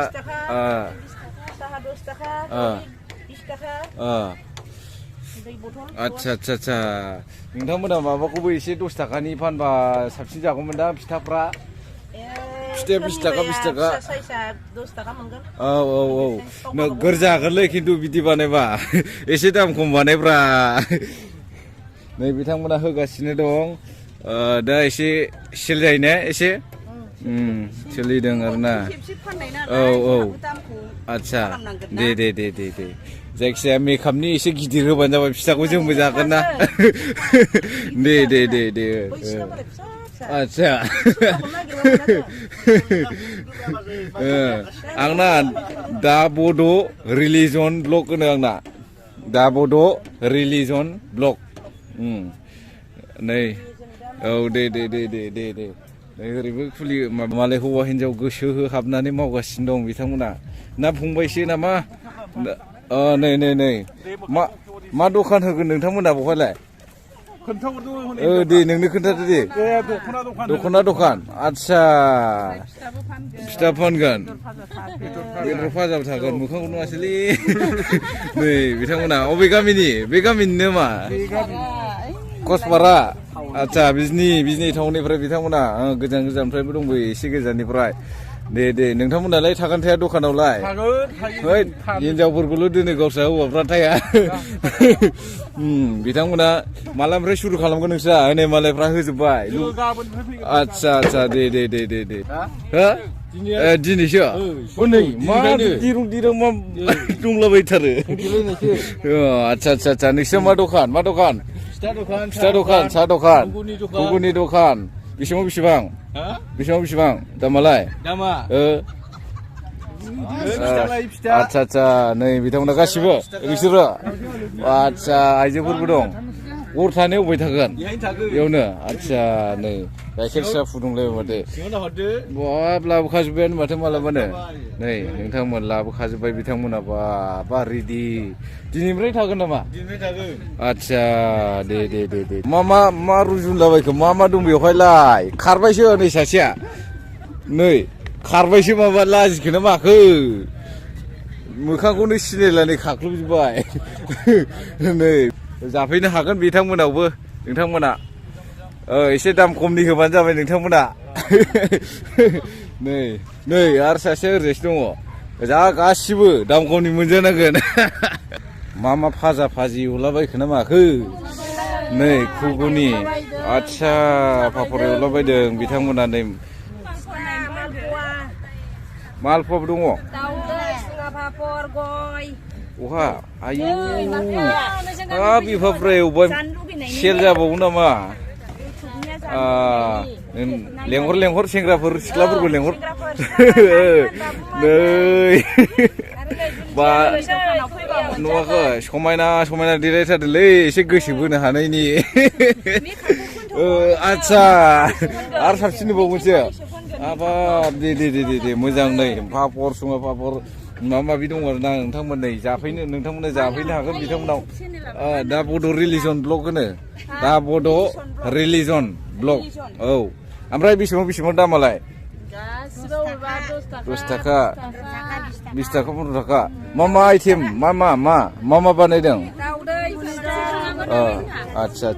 Speaker 1: आच्छा नोंथांमोना माबाखौबो एसे 10 थाखानि फानबा साबसिन जागौमोन दा फिथाफ्रा फिथाया 20 थाखा औ नोगोर जागोनलै खिन्थु बिदि बानायबा एसे दाम खम बानायब्रा नै बिथांमोना होगासिनो दं दा एसे सेल जायोना एसे सोलिदों आरोना औ आच्छा दे जायखिजाया मेकआपनि एसे गिदिर होबानो जाबाय फिथाखौ जोंबो जागोन ना दे आच्छा आंना दा बड' रिलिजन ब्लग होनो आंना दा बड' रिलिजन ब्लग नै औ दे नै ओरैबो खुलियो मालाय हौवा हिनजाव गोसो होहाबनानै मावगासिनो दं बिथांमोना ना फंबायसो नामा नै मा दखान होगोन नोंथांमोना बेवहायलाय दे नोंनो खोन्थादो दे दख'ना दखान आच्छा फिथा फानगोन बेदर फाजाबो थागोन मोखांखौ नुवासैलै नै बिथांमोना अबे गामिनि बे गामिनिनो मा कसपारा आच्छा बिजनि टाउननिफ्राय बिथांमोना गोजाननिफ्रायबो दंबोयो एसे गोजाननिफ्राय दे नोंथांमोनालाय थागोन थाया दखानावलाय हिनजावफोरखौल' दोनो गावस्रा हौवाफ्रा थाया बिथांमोना मालानिफ्राय सुरु खालामगोन नोंस्रा हनै मालायफ्रा होजोब्बाय आच्छा दे हो दिनैसो हनै मा दिरुं मा दंलाबायथारो आच्छा नोंस्रा मा दखान फिथा दखान साहा दखान घुगुनि दखान बेसेबां दामालाय आच्छा नै बिथांमोना गासिबो बिसोरो आच्छा आइजोफोरबो दं हर थानाय अबाय थागोन बेयावनो आच्छा नै गाइखेर साहा फुदुंलायबाय माथो बाब लाबोखाजोब्बायानो माथो मालाबानो नै नोंथांमोन लाबोखाजोब्बाय बिथांमोना बा रेडि दिनैनिफ्राय थागोन नामा आच्छा दे मा रुजुनलाबायखो मा दं बेवहायलाय खारबायसो नै सासेया नै खारबायसो माबा लाजिखोना माखो मोखांखौनो सिनायलानै खाख्लुबजोब्बाय नै जाफैनो हागोन बिथांमोनावबो नोंथांमोना एसे दाम खमनि होबानो जाबाय नोंथांमोना नै आरो सासेया ओरैजायसो दङ जा गासिबो दाम खमनि मोनजानांगोन मा फाजि एवलाबायखो ना माखो नै घुगुनि आच्छा पापर एवलाबायदों बिथांमोना नै मालपवाबो दङ अहा आयु बिफाफ्रा एवबाय सेल जाबावो नामा लेंहर सेंग्राफोर सिख्लाफोरखौ लेंहर नै बा नुवाखै समायना देलायथारदोंलै एसे गोसो बोनो हानायनि आच्छा आरो साबसिन नुबावगोनसो हाबाब दे मोजां नै पापर माबा-माबि दं आरोना नोंथांमोना जाफैनो हागोन बिथांमोनाव दा बड' रिलिजन ब्लग होनो दा बड' रिलिजन ब्लग औ ओमफ्राय बेसेबां दामालाय 10 थाखा 20 थाखा 15 थाखा मा आइटेम मा बानायदों आच्छा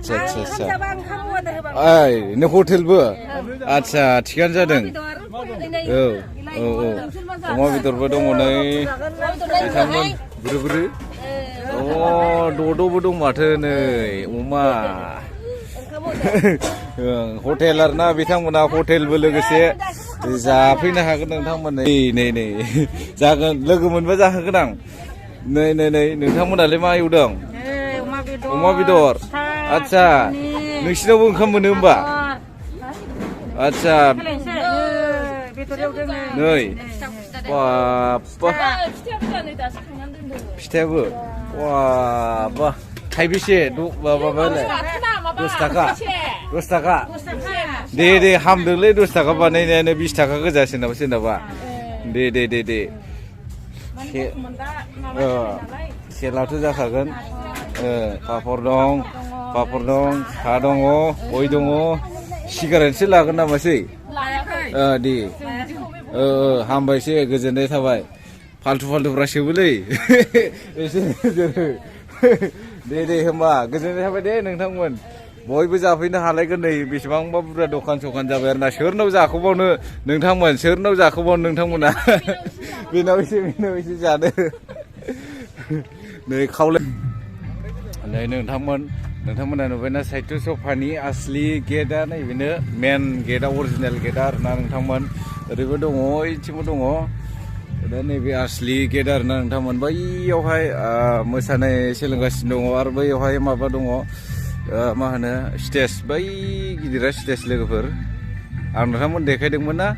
Speaker 1: नों हटेलबो आच्छा थिगानो जादों औ अमा बेदरबो दङ नै बिथांमोन बुरु द'बो दं माथो नै अमा हटेल आरोना बिथांमोना हटेलबो लोगोसे जाफैनो हागोन नोंथांमोन नै जागोन लोगो मोनबा जाहोगोन आं नै नोंथांमोनालाय मा एवदों अमा बेदर आच्छा नोंसिनावबो ओंखाम मोनो होमबा आच्छा नै फिथायाबो बा थाइबेसे माबालाय 10 थाखा दे हामदोंलै 10 थाखा बानायनायानो 20 थाखा गोजा सोरनाबा दे सेलाथ' जाखागोन पापर दं सा दङ गय दङ सिगारेटसो लागोन नामासै दे हामबायसै गोजोननाय थाबाय फाल्थुफ्रा सोबोलै एसे दे होमबा गोजोननाय थाबाय दे नोंथांमोन बयबो जाफैनो हालायगोन नै बेसेबांबा बुरजा दखान सखान जाबाय आरोना सोरनाव जाखोबावनो नोंथांमोन सोरनाव जाखोबावनो नोंथांमोना बेनाव एसे जादो नै खावलाय नै नोंथांमोना नुबायना साहित्य सभानि आसलि गेटआ नैबेनो मेन गेटआ अरिजिनेल गेटआ आरोना नोंथांमोन ओरैबो दङ ओइथिंबो दङ दा नैबे आसलि गेट आरोना नोंथांमोन बैयावहाय मोसानाय सोलोंगासिनो दङ आरो बैयावहाय माबा दङ मा होनो स्टेज बै गिदिरा स्टेज लोगोफोर आं नोंथांमोन देखायदोंमोन ना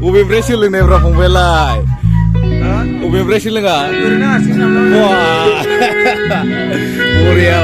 Speaker 1: अबेनिफ्राय सोलोंनायफ्रा फंबायलाय अबेनिफ्राय सोलोङा बरिया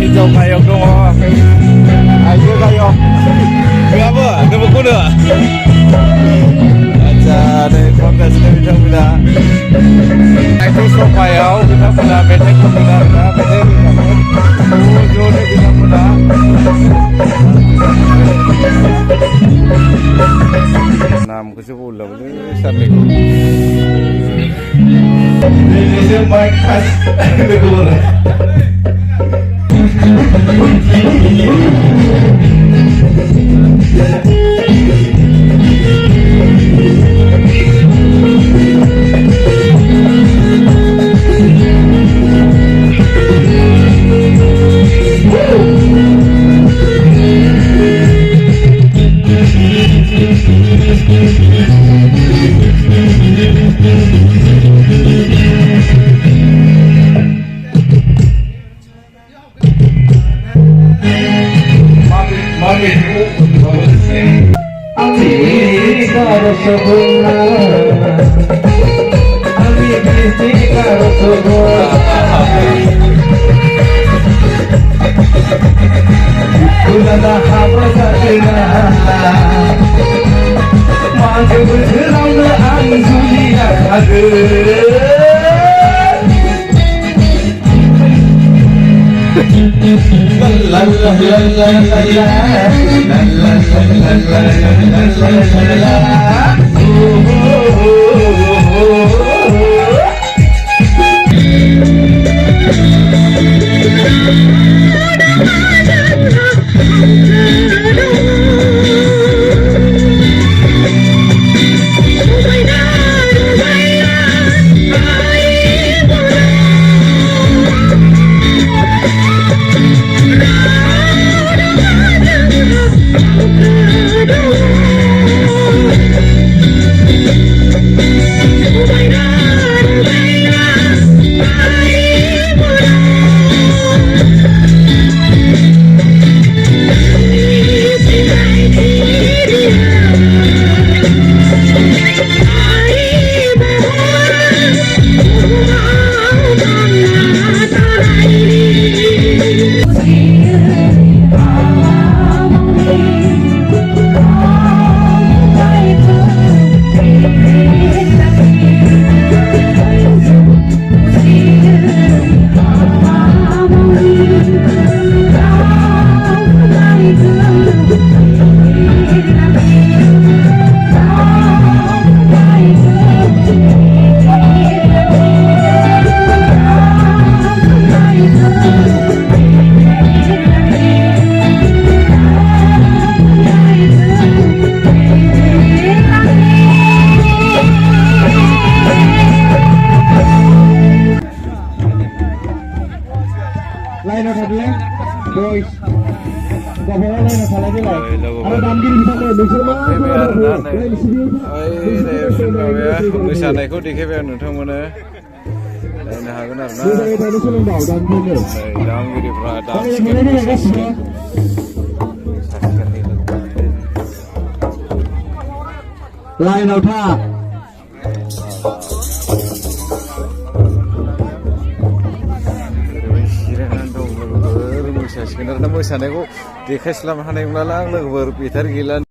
Speaker 1: हिन्जाव गायक दङ आइजो गायक नङाबो नोंबोखौनो आदसा नै खनगासिनो बिथांमोना साहित्य सभायाव बिथांमोना मेथाइ खनगोन आरोना मेथाइ रोजाबगोन ज'नो बिथांमोना नामखौसो बावलांबायलै सारनिखौ दिनैसो माइक खास लोगो
Speaker 5: boys. Gabawan lain salah dia lah. Ada dampir bisa kau besar mah.
Speaker 1: मोसानायखौ देखायबाय आं नोंथांमोननो नायनो हागोन आरो ना दामगिरिफ्रा
Speaker 5: लाइनाव था
Speaker 1: मोसासिगोन आरो ना मोसानायखौ देखायस्लाबनो हानाय नंला आं लोगोफोर बेटारि गैला